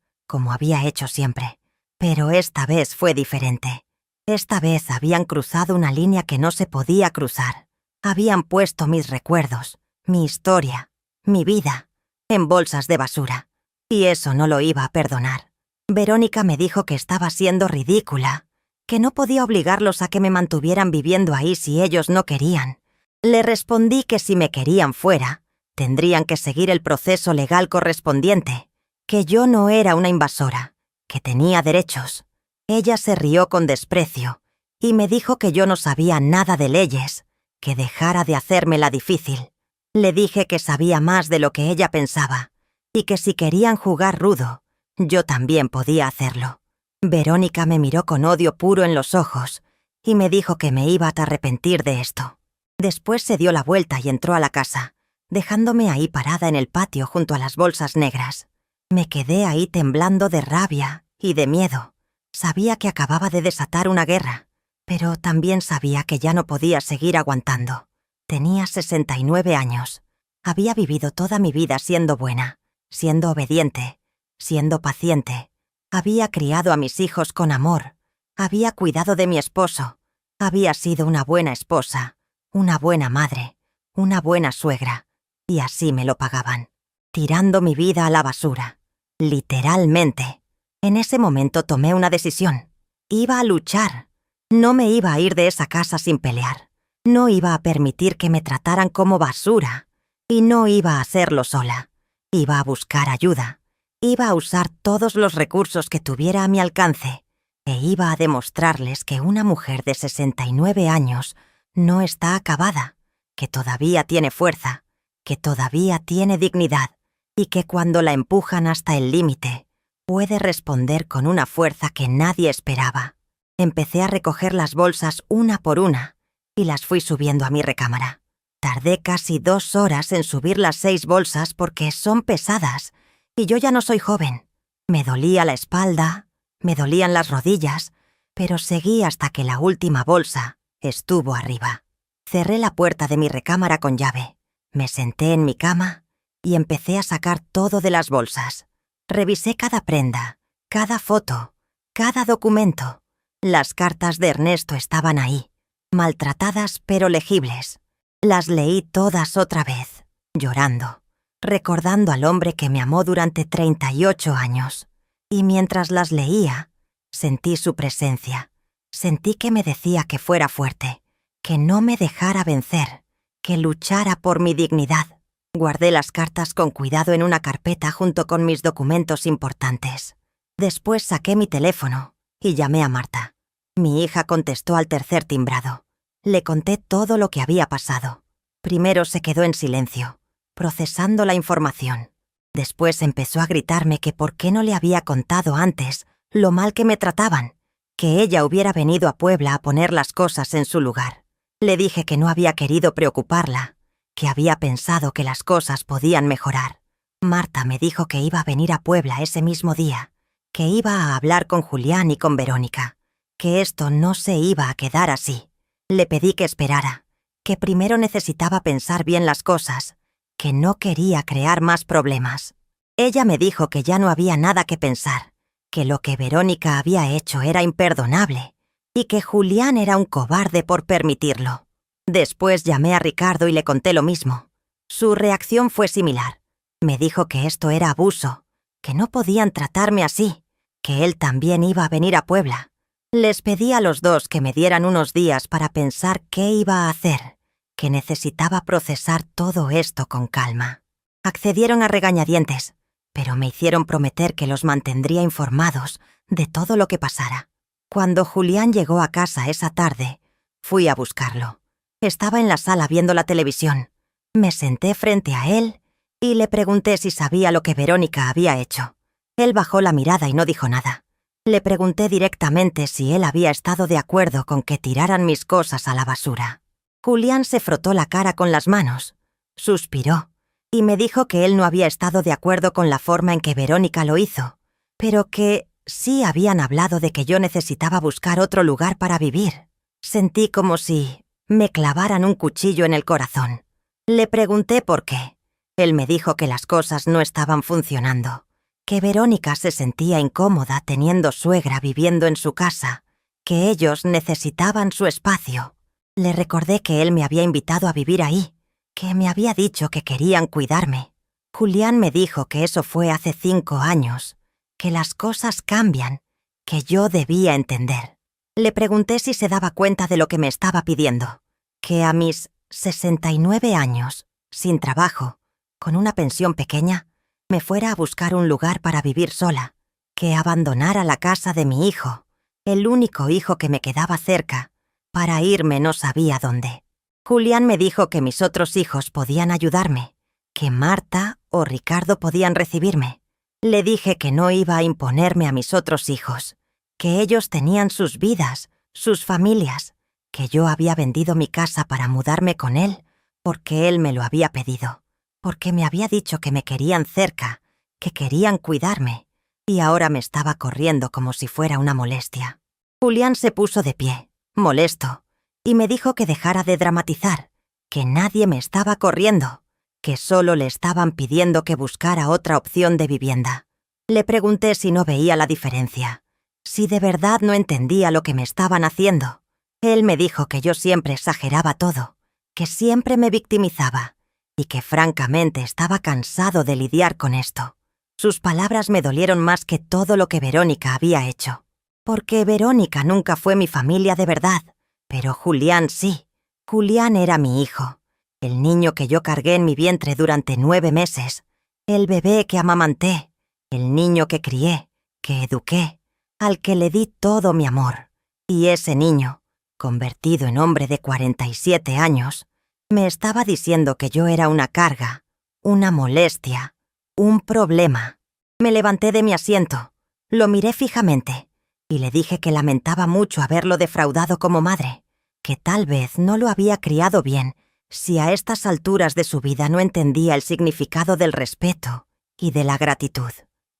S1: como había hecho siempre. Pero esta vez fue diferente. Esta vez habían cruzado una línea que no se podía cruzar. Habían puesto mis recuerdos, mi historia, mi vida, en bolsas de basura. Y eso no lo iba a perdonar. Verónica me dijo que estaba siendo ridícula, que no podía obligarlos a que me mantuvieran viviendo ahí si ellos no querían. Le respondí que si me querían fuera, tendrían que seguir el proceso legal correspondiente, que yo no era una invasora, que tenía derechos. Ella se rió con desprecio y me dijo que yo no sabía nada de leyes, que dejara de hacérmela difícil. Le dije que sabía más de lo que ella pensaba y que si querían jugar rudo, yo también podía hacerlo. Verónica me miró con odio puro en los ojos y me dijo que me iba a arrepentir de esto. Después se dio la vuelta y entró a la casa, dejándome ahí parada en el patio junto a las bolsas negras. Me quedé ahí temblando de rabia y de miedo. Sabía que acababa de desatar una guerra, pero también sabía que ya no podía seguir aguantando. Tenía 69 años. Había vivido toda mi vida siendo buena, siendo obediente, siendo paciente. Había criado a mis hijos con amor. Había cuidado de mi esposo. Había sido una buena esposa, una buena madre, una buena suegra. Y así me lo pagaban, tirando mi vida a la basura. Literalmente. En ese momento tomé una decisión. Iba a luchar. No me iba a ir de esa casa sin pelear. No iba a permitir que me trataran como basura. Y no iba a hacerlo sola. Iba a buscar ayuda. Iba a usar todos los recursos que tuviera a mi alcance. E iba a demostrarles que una mujer de 69 años no está acabada, que todavía tiene fuerza, que todavía tiene dignidad y que cuando la empujan hasta el límite, puede responder con una fuerza que nadie esperaba. Empecé a recoger las bolsas una por una y las fui subiendo a mi recámara. Tardé casi 2 horas en subir las 6 bolsas porque son pesadas y yo ya no soy joven. Me dolía la espalda, me dolían las rodillas, pero seguí hasta que la última bolsa estuvo arriba. Cerré la puerta de mi recámara con llave, me senté en mi cama y empecé a sacar todo de las bolsas. Revisé cada prenda, cada foto, cada documento. Las cartas de Ernesto estaban ahí, maltratadas pero legibles. Las leí todas otra vez, llorando, recordando al hombre que me amó durante 38 años. Y mientras las leía, sentí su presencia. Sentí que me decía que fuera fuerte, que no me dejara vencer, que luchara por mi dignidad. Guardé las cartas con cuidado en una carpeta junto con mis documentos importantes. Después saqué mi teléfono y llamé a Marta. Mi hija contestó al tercer timbrado. Le conté todo lo que había pasado. Primero se quedó en silencio, procesando la información. Después empezó a gritarme que por qué no le había contado antes lo mal que me trataban, que ella hubiera venido a Puebla a poner las cosas en su lugar. Le dije que no había querido preocuparla, que había pensado que las cosas podían mejorar. Marta me dijo que iba a venir a Puebla ese mismo día, que iba a hablar con Julián y con Verónica, que esto no se iba a quedar así. Le pedí que esperara, que primero necesitaba pensar bien las cosas, que no quería crear más problemas. Ella me dijo que ya no había nada que pensar, que lo que Verónica había hecho era imperdonable y que Julián era un cobarde por permitirlo. Después llamé a Ricardo y le conté lo mismo. Su reacción fue similar. Me dijo que esto era abuso, que no podían tratarme así, que él también iba a venir a Puebla. Les pedí a los dos que me dieran unos días para pensar qué iba a hacer, que necesitaba procesar todo esto con calma. Accedieron a regañadientes, pero me hicieron prometer que los mantendría informados de todo lo que pasara. Cuando Julián llegó a casa esa tarde, fui a buscarlo. Estaba en la sala viendo la televisión. Me senté frente a él y le pregunté si sabía lo que Verónica había hecho. Él bajó la mirada y no dijo nada. Le pregunté directamente si él había estado de acuerdo con que tiraran mis cosas a la basura. Julián se frotó la cara con las manos, suspiró y me dijo que él no había estado de acuerdo con la forma en que Verónica lo hizo, pero que sí habían hablado de que yo necesitaba buscar otro lugar para vivir. Sentí como si me clavaran un cuchillo en el corazón. Le pregunté por qué. Él me dijo que las cosas no estaban funcionando, que Verónica se sentía incómoda teniendo suegra viviendo en su casa, que ellos necesitaban su espacio. Le recordé que él me había invitado a vivir ahí, que me había dicho que querían cuidarme. Julián me dijo que eso fue hace 5 años, que las cosas cambian, que yo debía entender. Le pregunté si se daba cuenta de lo que me estaba pidiendo, que a mis 69 años, sin trabajo, con una pensión pequeña, me fuera a buscar un lugar para vivir sola, que abandonara la casa de mi hijo, el único hijo que me quedaba cerca, para irme no sabía dónde. Julián me dijo que mis otros hijos podían ayudarme, que Marta o Ricardo podían recibirme. Le dije que no iba a imponerme a mis otros hijos, que ellos tenían sus vidas, sus familias, que yo había vendido mi casa para mudarme con él, porque él me lo había pedido, porque me había dicho que me querían cerca, que querían cuidarme, y ahora me estaba corriendo como si fuera una molestia. Julián se puso de pie, molesto, y me dijo que dejara de dramatizar, que nadie me estaba corriendo, que solo le estaban pidiendo que buscara otra opción de vivienda. Le pregunté si no veía la diferencia, si de verdad no entendía lo que me estaban haciendo. Él me dijo que yo siempre exageraba todo, que siempre me victimizaba, y que francamente estaba cansado de lidiar con esto. Sus palabras me dolieron más que todo lo que Verónica había hecho. Porque Verónica nunca fue mi familia de verdad, pero Julián sí. Julián era mi hijo, el niño que yo cargué en mi vientre durante 9 meses, el bebé que amamanté, el niño que crié, que eduqué, al que le di todo mi amor. Y ese niño, convertido en hombre de 47 años, me estaba diciendo que yo era una carga, una molestia, un problema. Me levanté de mi asiento, lo miré fijamente y le dije que lamentaba mucho haberlo defraudado como madre, que tal vez no lo había criado bien si a estas alturas de su vida no entendía el significado del respeto y de la gratitud.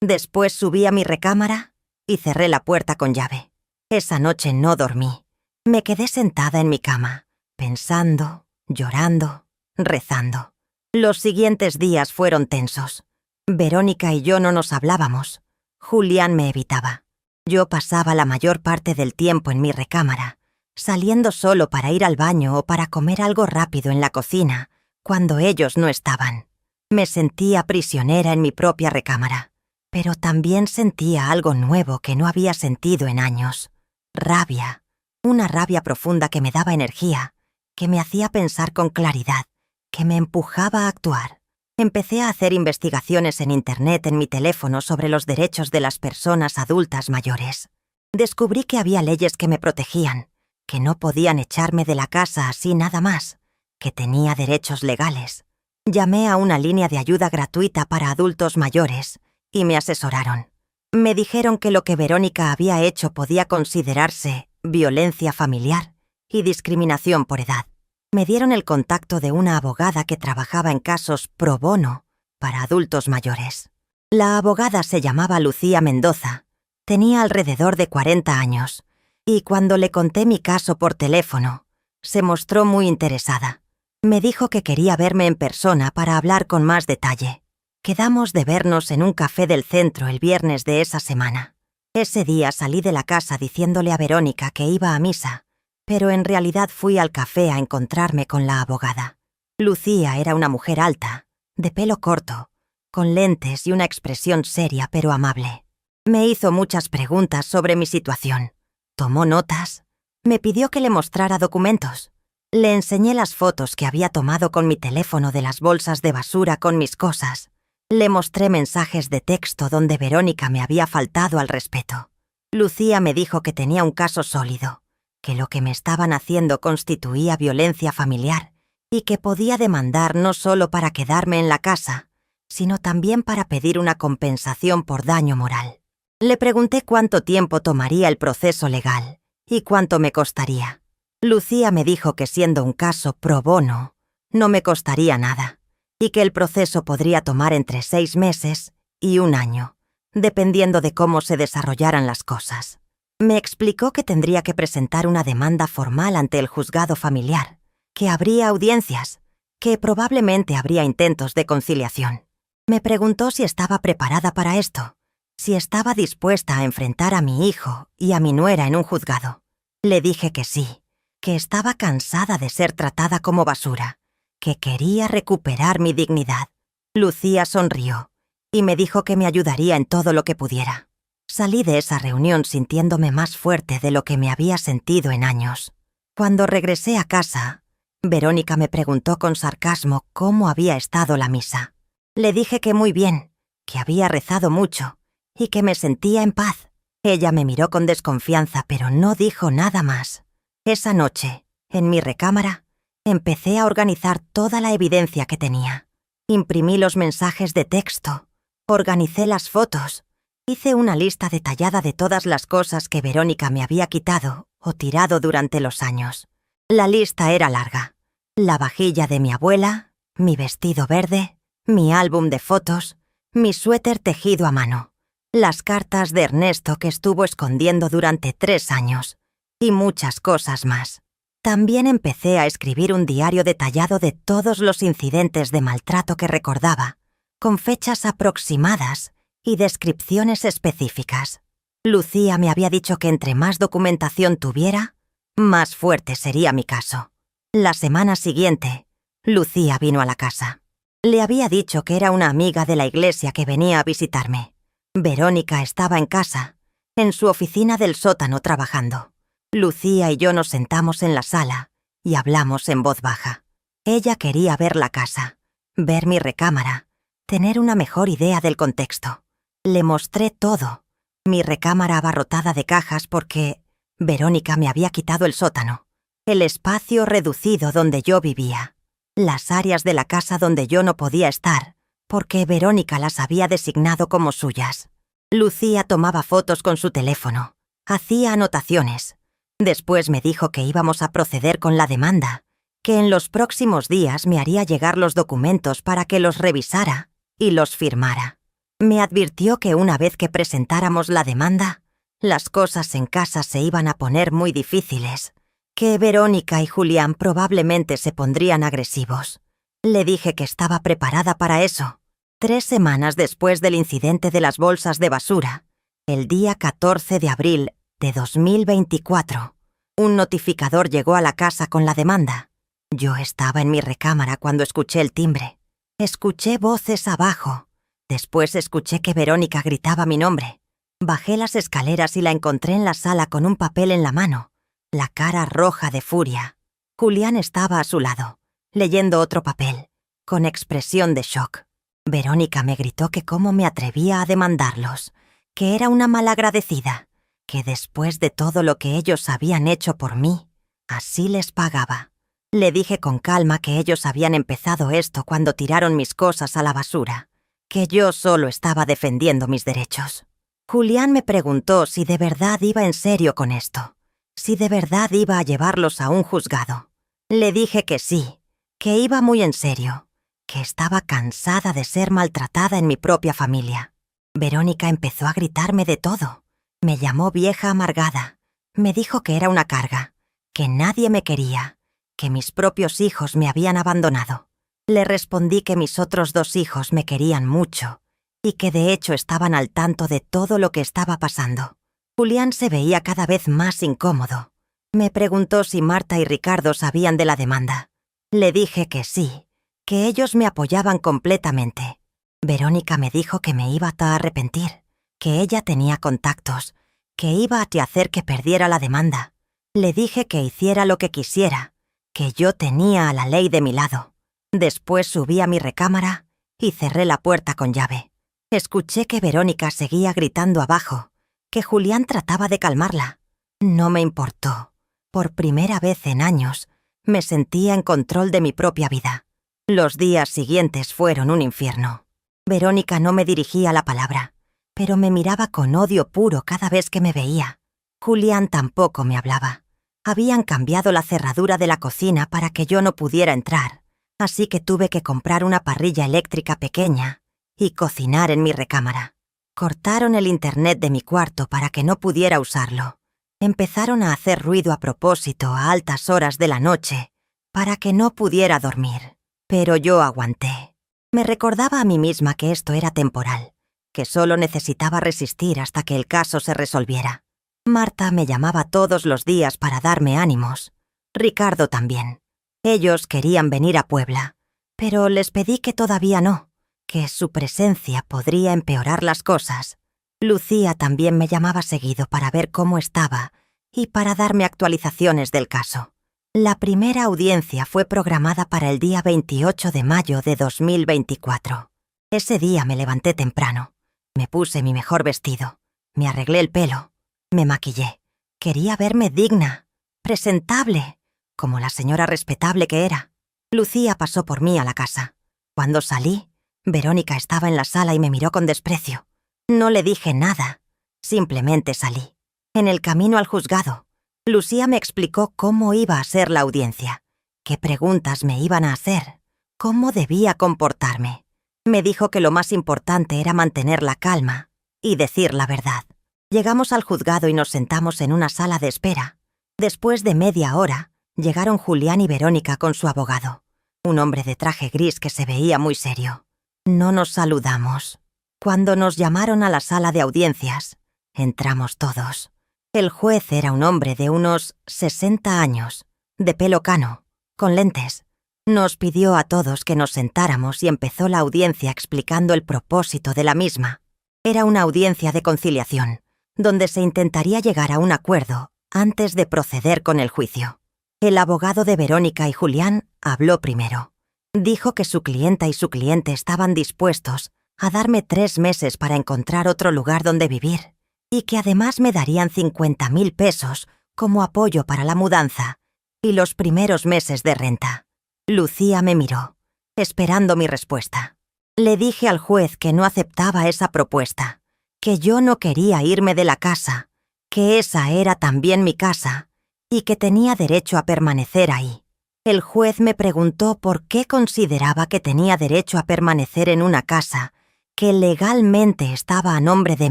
S1: Después subí a mi recámara y cerré la puerta con llave. Esa noche no dormí. Me quedé sentada en mi cama, pensando, llorando, rezando. Los siguientes días fueron tensos. Verónica y yo no nos hablábamos. Julián me evitaba. Yo pasaba la mayor parte del tiempo en mi recámara, saliendo solo para ir al baño o para comer algo rápido en la cocina, cuando ellos no estaban. Me sentía prisionera en mi propia recámara, pero también sentía algo nuevo que no había sentido en años. Rabia, una rabia profunda que me daba energía, que me hacía pensar con claridad, que me empujaba a actuar. Empecé a hacer investigaciones en Internet en mi teléfono sobre los derechos de las personas adultas mayores. Descubrí que había leyes que me protegían, que no podían echarme de la casa así nada más, que tenía derechos legales. Llamé a una línea de ayuda gratuita para adultos mayores y me asesoraron. Me dijeron que lo que Verónica había hecho podía considerarse violencia familiar y discriminación por edad. Me dieron el contacto de una abogada que trabajaba en casos pro bono para adultos mayores. La abogada se llamaba Lucía Mendoza, tenía alrededor de 40 años, y cuando le conté mi caso por teléfono, se mostró muy interesada. Me dijo que quería verme en persona para hablar con más detalle. Quedamos de vernos en un café del centro el viernes de esa semana. Ese día salí de la casa diciéndole a Verónica que iba a misa, pero en realidad fui al café a encontrarme con la abogada. Lucía era una mujer alta, de pelo corto, con lentes y una expresión seria pero amable. Me hizo muchas preguntas sobre mi situación. Tomó notas. Me pidió que le mostrara documentos. Le enseñé las fotos que había tomado con mi teléfono de las bolsas de basura con mis cosas. Le mostré mensajes de texto donde Verónica me había faltado al respeto. Lucía me dijo que tenía un caso sólido, que lo que me estaban haciendo constituía violencia familiar y que podía demandar no solo para quedarme en la casa, sino también para pedir una compensación por daño moral. Le pregunté cuánto tiempo tomaría el proceso legal y cuánto me costaría. Lucía me dijo que siendo un caso pro bono, no me costaría nada y que el proceso podría tomar entre 6 meses y 1 año, dependiendo de cómo se desarrollaran las cosas. Me explicó que tendría que presentar una demanda formal ante el juzgado familiar, que habría audiencias, que probablemente habría intentos de conciliación. Me preguntó si estaba preparada para esto, si estaba dispuesta a enfrentar a mi hijo y a mi nuera en un juzgado. Le dije que sí, que estaba cansada de ser tratada como basura, que quería recuperar mi dignidad. Lucía sonrió y me dijo que me ayudaría en todo lo que pudiera. Salí de esa reunión sintiéndome más fuerte de lo que me había sentido en años. Cuando regresé a casa, Verónica me preguntó con sarcasmo cómo había estado la misa. Le dije que muy bien, que había rezado mucho y que me sentía en paz. Ella me miró con desconfianza, pero no dijo nada más. Esa noche, en mi recámara, empecé a organizar toda la evidencia que tenía. Imprimí los mensajes de texto, organicé las fotos, hice una lista detallada de todas las cosas que Verónica me había quitado o tirado durante los años. La lista era larga. La vajilla de mi abuela, mi vestido verde, mi álbum de fotos, mi suéter tejido a mano, las cartas de Ernesto que estuvo escondiendo durante 3 años, y muchas cosas más. También empecé a escribir un diario detallado de todos los incidentes de maltrato que recordaba, con fechas aproximadas y descripciones específicas. Lucía me había dicho que entre más documentación tuviera, más fuerte sería mi caso. La semana siguiente, Lucía vino a la casa. Le había dicho que era una amiga de la iglesia que venía a visitarme. Verónica estaba en casa, en su oficina del sótano trabajando. Lucía y yo nos sentamos en la sala y hablamos en voz baja. Ella quería ver la casa, ver mi recámara, tener una mejor idea del contexto. Le mostré todo, mi recámara abarrotada de cajas porque Verónica me había quitado el sótano, el espacio reducido donde yo vivía, las áreas de la casa donde yo no podía estar, porque Verónica las había designado como suyas. Lucía tomaba fotos con su teléfono, hacía anotaciones. Después me dijo que íbamos a proceder con la demanda, que en los próximos días me haría llegar los documentos para que los revisara y los firmara. Me advirtió que una vez que presentáramos la demanda, las cosas en casa se iban a poner muy difíciles, que Verónica y Julián probablemente se pondrían agresivos. Le dije que estaba preparada para eso. 3 semanas después del incidente de las bolsas de basura, el día 14 de abril de 2024, un notificador llegó a la casa con la demanda. Yo estaba en mi recámara cuando escuché el timbre. Escuché voces abajo. Después escuché que Verónica gritaba mi nombre. Bajé las escaleras y la encontré en la sala con un papel en la mano, la cara roja de furia. Julián estaba a su lado, leyendo otro papel, con expresión de shock. Verónica me gritó que cómo me atrevía a demandarlos, que era una malagradecida, que después de todo lo que ellos habían hecho por mí, así les pagaba. Le dije con calma que ellos habían empezado esto cuando tiraron mis cosas a la basura, que yo solo estaba defendiendo mis derechos. Julián me preguntó si de verdad iba en serio con esto, si de verdad iba a llevarlos a un juzgado. Le dije que sí, que iba muy en serio, que estaba cansada de ser maltratada en mi propia familia. Verónica empezó a gritarme de todo. Me llamó vieja amargada. Me dijo que era una carga, que nadie me quería, que mis propios hijos me habían abandonado. Le respondí que mis otros 2 hijos me querían mucho y que de hecho estaban al tanto de todo lo que estaba pasando. Julián se veía cada vez más incómodo. Me preguntó si Marta y Ricardo sabían de la demanda. Le dije que sí, que ellos me apoyaban completamente. Verónica me dijo que me iba a arrepentir, que ella tenía contactos, que iba a hacer que perdiera la demanda. Le dije que hiciera lo que quisiera, que yo tenía a la ley de mi lado. Después subí a mi recámara y cerré la puerta con llave. Escuché que Verónica seguía gritando abajo, que Julián trataba de calmarla. No me importó. Por primera vez en años, me sentía en control de mi propia vida. Los días siguientes fueron un infierno. Verónica no me dirigía la palabra, pero me miraba con odio puro cada vez que me veía. Julián tampoco me hablaba. Habían cambiado la cerradura de la cocina para que yo no pudiera entrar, así que tuve que comprar una parrilla eléctrica pequeña y cocinar en mi recámara. Cortaron el internet de mi cuarto para que no pudiera usarlo, Empezaron a hacer ruido a propósito a altas horas de la noche para que no pudiera dormir, pero yo aguanté. Me recordaba a mí misma que esto era temporal, que solo necesitaba resistir hasta que el caso se resolviera. Marta me llamaba todos los días para darme ánimos. Ricardo también. Ellos querían venir a Puebla, pero les pedí que todavía no, que su presencia podría empeorar las cosas. Lucía también me llamaba seguido para ver cómo estaba y para darme actualizaciones del caso. La primera audiencia fue programada para el día 28 de mayo de 2024. Ese día me levanté temprano. Me puse mi mejor vestido, me arreglé el pelo, me maquillé. Quería verme digna, presentable, como la señora respetable que era. Lucía pasó por mí a la casa. Cuando salí, Verónica estaba en la sala y me miró con desprecio. No le dije nada, simplemente salí. En el camino al juzgado, Lucía me explicó cómo iba a ser la audiencia, qué preguntas me iban a hacer, cómo debía comportarme. Me dijo que lo más importante era mantener la calma y decir la verdad. Llegamos al juzgado y nos sentamos en una sala de espera. Después de media hora, llegaron Julián y Verónica con su abogado, un hombre de traje gris que se veía muy serio. No nos saludamos. Cuando nos llamaron a la sala de audiencias, entramos todos. El juez era un hombre de unos 60 años, de pelo cano, con lentes. Nos pidió a todos que nos sentáramos y empezó la audiencia explicando el propósito de la misma. Era una audiencia de conciliación, donde se intentaría llegar a un acuerdo antes de proceder con el juicio. El abogado de Verónica y Julián habló primero. Dijo que su clienta y su cliente estaban dispuestos a darme 3 meses para encontrar otro lugar donde vivir y que además me darían 50.000 pesos como apoyo para la mudanza y los primeros meses de renta. Lucía me miró, esperando mi respuesta. Le dije al juez que no aceptaba esa propuesta, que yo no quería irme de la casa, que esa era también mi casa y que tenía derecho a permanecer ahí. El juez me preguntó por qué consideraba que tenía derecho a permanecer en una casa que legalmente estaba a nombre de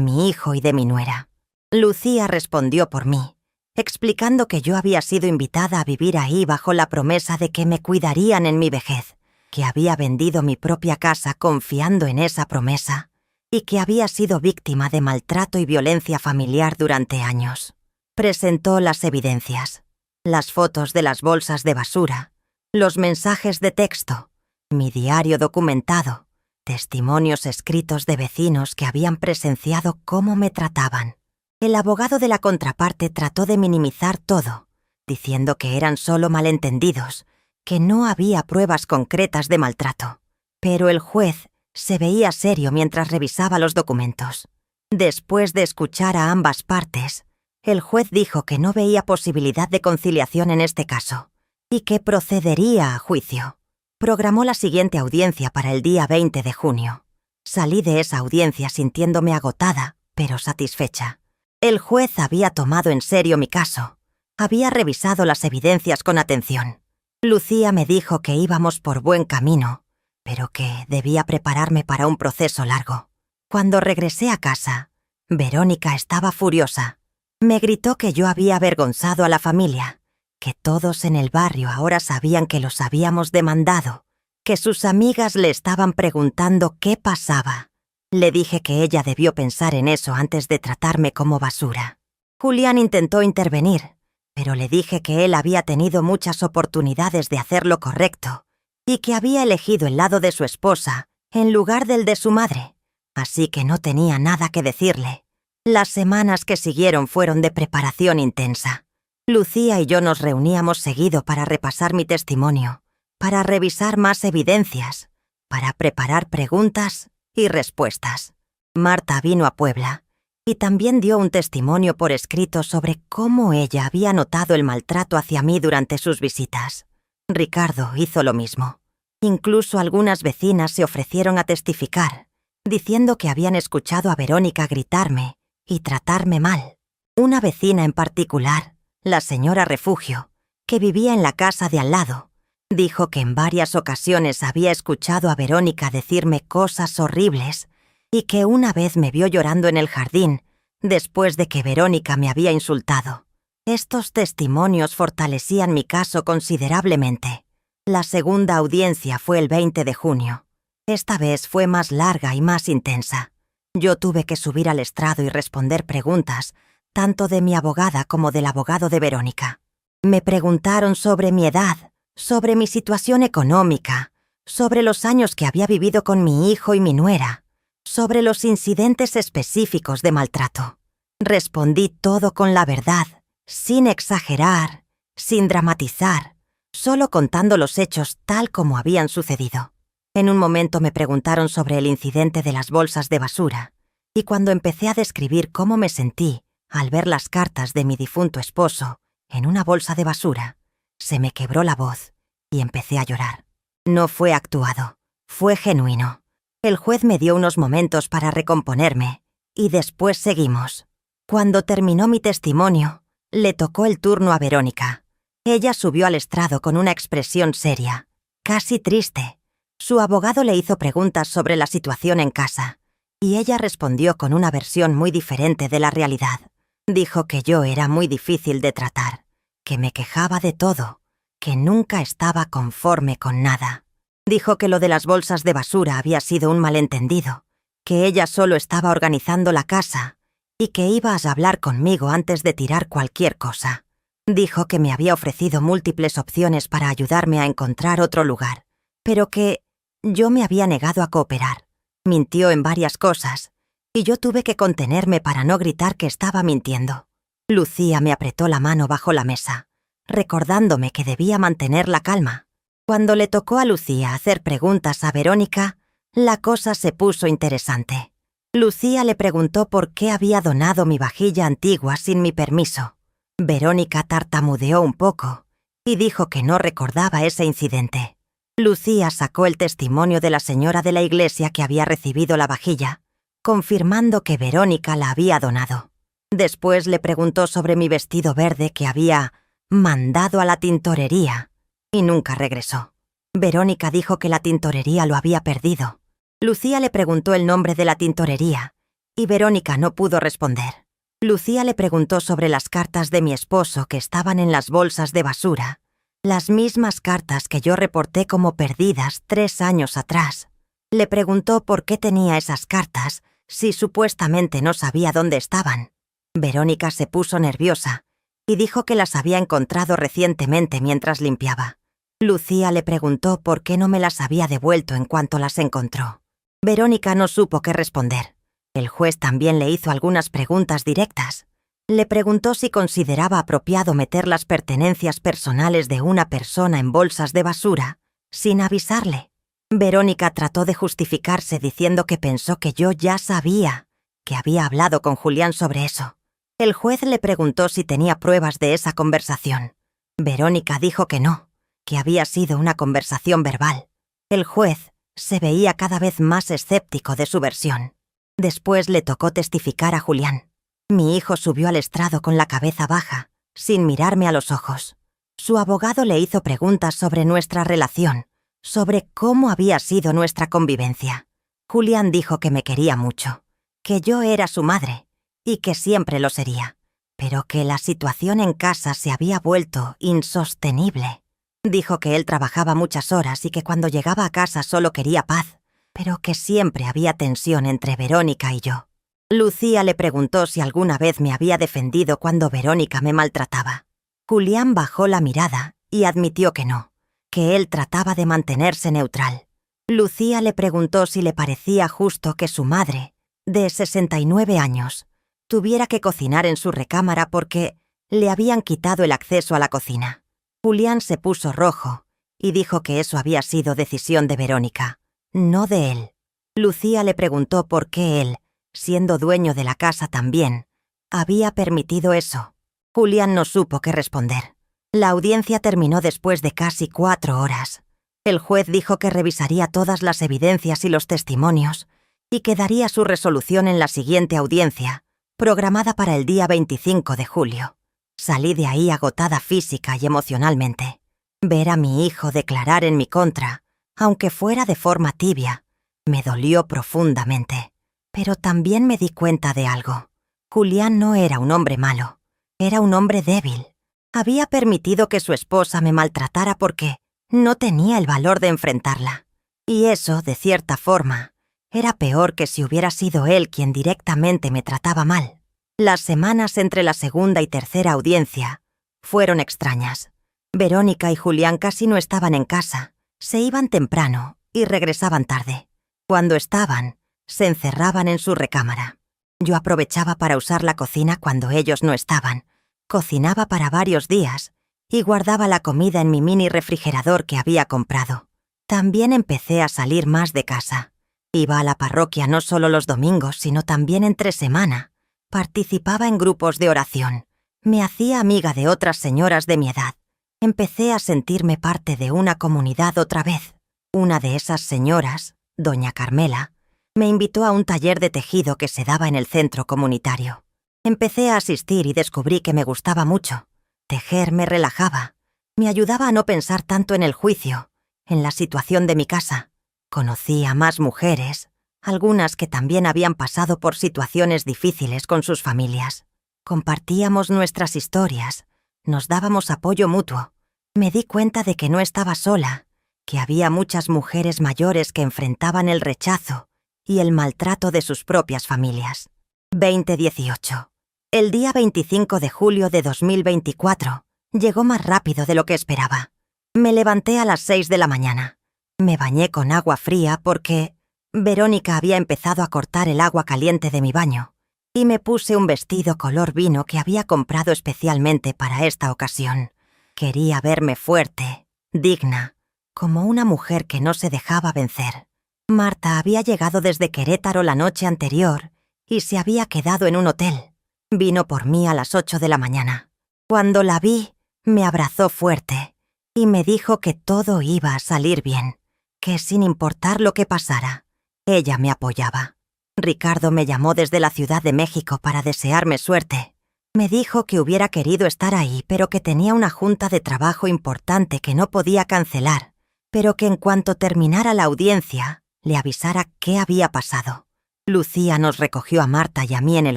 S1: mi hijo y de mi nuera. Lucía respondió por mí, explicando que yo había sido invitada a vivir ahí bajo la promesa de que me cuidarían en mi vejez, que había vendido mi propia casa confiando en esa promesa y que había sido víctima de maltrato y violencia familiar durante años. Presentó las evidencias, las fotos de las bolsas de basura, los mensajes de texto, mi diario documentado, testimonios escritos de vecinos que habían presenciado cómo me trataban. El abogado de la contraparte trató de minimizar todo, diciendo que eran solo malentendidos, que no había pruebas concretas de maltrato. Pero el juez se veía serio mientras revisaba los documentos. Después de escuchar a ambas partes, el juez dijo que no veía posibilidad de conciliación en este caso y que procedería a juicio. Programó la siguiente audiencia para el día 20 de junio. Salí de esa audiencia sintiéndome agotada, pero satisfecha. El juez había tomado en serio mi caso. Había revisado las evidencias con atención. Lucía me dijo que íbamos por buen camino, pero que debía prepararme para un proceso largo. Cuando regresé a casa, Verónica estaba furiosa. Me gritó que yo había avergonzado a la familia, que todos en el barrio ahora sabían que los habíamos demandado, que sus amigas le estaban preguntando qué pasaba. Le dije que ella debió pensar en eso antes de tratarme como basura. Julián intentó intervenir, pero le dije que él había tenido muchas oportunidades de hacer lo correcto y que había elegido el lado de su esposa en lugar del de su madre, así que no tenía nada que decirle. Las semanas que siguieron fueron de preparación intensa. Lucía y yo nos reuníamos seguido para repasar mi testimonio, para revisar más evidencias, para preparar preguntas y respuestas. Marta vino a Puebla y también dio un testimonio por escrito sobre cómo ella había notado el maltrato hacia mí durante sus visitas. Ricardo hizo lo mismo. Incluso algunas vecinas se ofrecieron a testificar, diciendo que habían escuchado a Verónica gritarme y tratarme mal. Una vecina en particular, la señora Refugio, que vivía en la casa de al lado, dijo que en varias ocasiones había escuchado a Verónica decirme cosas horribles y que una vez me vio llorando en el jardín después de que Verónica me había insultado. Estos testimonios fortalecían mi caso considerablemente. La segunda audiencia fue el 20 de junio. Esta vez fue más larga y más intensa. Yo tuve que subir al estrado y responder preguntas, tanto de mi abogada como del abogado de Verónica. Me preguntaron sobre mi edad, sobre mi situación económica, sobre los años que había vivido con mi hijo y mi nuera, sobre los incidentes específicos de maltrato. Respondí todo con la verdad, sin exagerar, sin dramatizar, solo contando los hechos tal como habían sucedido. En un momento me preguntaron sobre el incidente de las bolsas de basura, y cuando empecé a describir cómo me sentí al ver las cartas de mi difunto esposo en una bolsa de basura, se me quebró la voz y empecé a llorar. No fue actuado, fue genuino. El juez me dio unos momentos para recomponerme, y después seguimos. Cuando terminó mi testimonio, le tocó el turno a Verónica. Ella subió al estrado con una expresión seria, casi triste. Su abogado le hizo preguntas sobre la situación en casa, y ella respondió con una versión muy diferente de la realidad. Dijo que yo era muy difícil de tratar, que me quejaba de todo, que nunca estaba conforme con nada. Dijo que lo de las bolsas de basura había sido un malentendido, que ella solo estaba organizando la casa y que iba a hablar conmigo antes de tirar cualquier cosa. Dijo que me había ofrecido múltiples opciones para ayudarme a encontrar otro lugar, pero que yo me había negado a cooperar. Mintió en varias cosas, y yo tuve que contenerme para no gritar que estaba mintiendo. Lucía me apretó la mano bajo la mesa, recordándome que debía mantener la calma. Cuando le tocó a Lucía hacer preguntas a Verónica, la cosa se puso interesante. Lucía le preguntó por qué había donado mi vajilla antigua sin mi permiso. Verónica tartamudeó un poco y dijo que no recordaba ese incidente. Lucía sacó el testimonio de la señora de la iglesia que había recibido la vajilla, confirmando que Verónica la había donado. Después le preguntó sobre mi vestido verde que había mandado a la tintorería y nunca regresó. Verónica dijo que la tintorería lo había perdido. Lucía le preguntó el nombre de la tintorería y Verónica no pudo responder. Lucía le preguntó sobre las cartas de mi esposo que estaban en las bolsas de basura, las mismas cartas que yo reporté como perdidas 3 años atrás. Le preguntó por qué tenía esas cartas si supuestamente no sabía dónde estaban. Verónica se puso nerviosa y dijo que las había encontrado recientemente mientras limpiaba. Lucía le preguntó por qué no me las había devuelto en cuanto las encontró. Verónica no supo qué responder. El juez también le hizo algunas preguntas directas. Le preguntó si consideraba apropiado meter las pertenencias personales de una persona en bolsas de basura sin avisarle. Verónica trató de justificarse diciendo que pensó que yo ya sabía, que había hablado con Julián sobre eso. El juez le preguntó si tenía pruebas de esa conversación. Verónica dijo que no, que había sido una conversación verbal. El juez se veía cada vez más escéptico de su versión. Después le tocó testificar a Julián. Mi hijo subió al estrado con la cabeza baja, sin mirarme a los ojos. Su abogado le hizo preguntas sobre nuestra relación, sobre cómo había sido nuestra convivencia. Julián dijo que me quería mucho, que yo era su madre y que siempre lo sería, pero que la situación en casa se había vuelto insostenible. Dijo que él trabajaba muchas horas y que cuando llegaba a casa solo quería paz, pero que siempre había tensión entre Verónica y yo. Lucía le preguntó si alguna vez me había defendido cuando Verónica me maltrataba. Julián bajó la mirada y admitió que no, que él trataba de mantenerse neutral. Lucía le preguntó si le parecía justo que su madre, de 69 años, tuviera que cocinar en su recámara porque le habían quitado el acceso a la cocina. Julián se puso rojo y dijo que eso había sido decisión de Verónica, no de él. Lucía le preguntó por qué él, siendo dueño de la casa también, había permitido eso. Julián no supo qué responder. La audiencia terminó después de casi 4 horas. El juez dijo que revisaría todas las evidencias y los testimonios y que daría su resolución en la siguiente audiencia, programada para el día 25 de julio. Salí de ahí agotada física y emocionalmente. Ver a mi hijo declarar en mi contra, aunque fuera de forma tibia, me dolió profundamente. Pero también me di cuenta de algo. Julián no era un hombre malo. Era un hombre débil. Había permitido que su esposa me maltratara porque no tenía el valor de enfrentarla. Y eso, de cierta forma, era peor que si hubiera sido él quien directamente me trataba mal. Las semanas entre la segunda y tercera audiencia fueron extrañas. Verónica y Julián casi no estaban en casa. Se iban temprano y regresaban tarde. Cuando estaban, se encerraban en su recámara. Yo aprovechaba para usar la cocina cuando ellos no estaban. Cocinaba para varios días y guardaba la comida en mi mini refrigerador que había comprado. También empecé a salir más de casa. Iba a la parroquia no solo los domingos, sino también entre semana. Participaba en grupos de oración. Me hacía amiga de otras señoras de mi edad. Empecé a sentirme parte de una comunidad otra vez. Una de esas señoras, doña Carmela, me invitó a un taller de tejido que se daba en el centro comunitario. Empecé a asistir y descubrí que me gustaba mucho. Tejer me relajaba. Me ayudaba a no pensar tanto en el juicio, en la situación de mi casa. Conocí a más mujeres, algunas que también habían pasado por situaciones difíciles con sus familias. Compartíamos nuestras historias, nos dábamos apoyo mutuo. Me di cuenta de que no estaba sola, que había muchas mujeres mayores que enfrentaban el rechazo y el maltrato de sus propias familias. 2018. El día 25 de julio de 2024 llegó más rápido de lo que esperaba. Me levanté a las 6 de la mañana. Me bañé con agua fría porque Verónica había empezado a cortar el agua caliente de mi baño y me puse un vestido color vino que había comprado especialmente para esta ocasión. Quería verme fuerte, digna, como una mujer que no se dejaba vencer. Marta había llegado desde Querétaro la noche anterior y se había quedado en un hotel. Vino por mí a las 8 de la mañana. Cuando la vi, me abrazó fuerte y me dijo que todo iba a salir bien, que sin importar lo que pasara, ella me apoyaba. Ricardo me llamó desde la Ciudad de México para desearme suerte. Me dijo que hubiera querido estar ahí, pero que tenía una junta de trabajo importante que no podía cancelar, pero que en cuanto terminara la audiencia, le avisara qué había pasado. Lucía nos recogió a Marta y a mí en el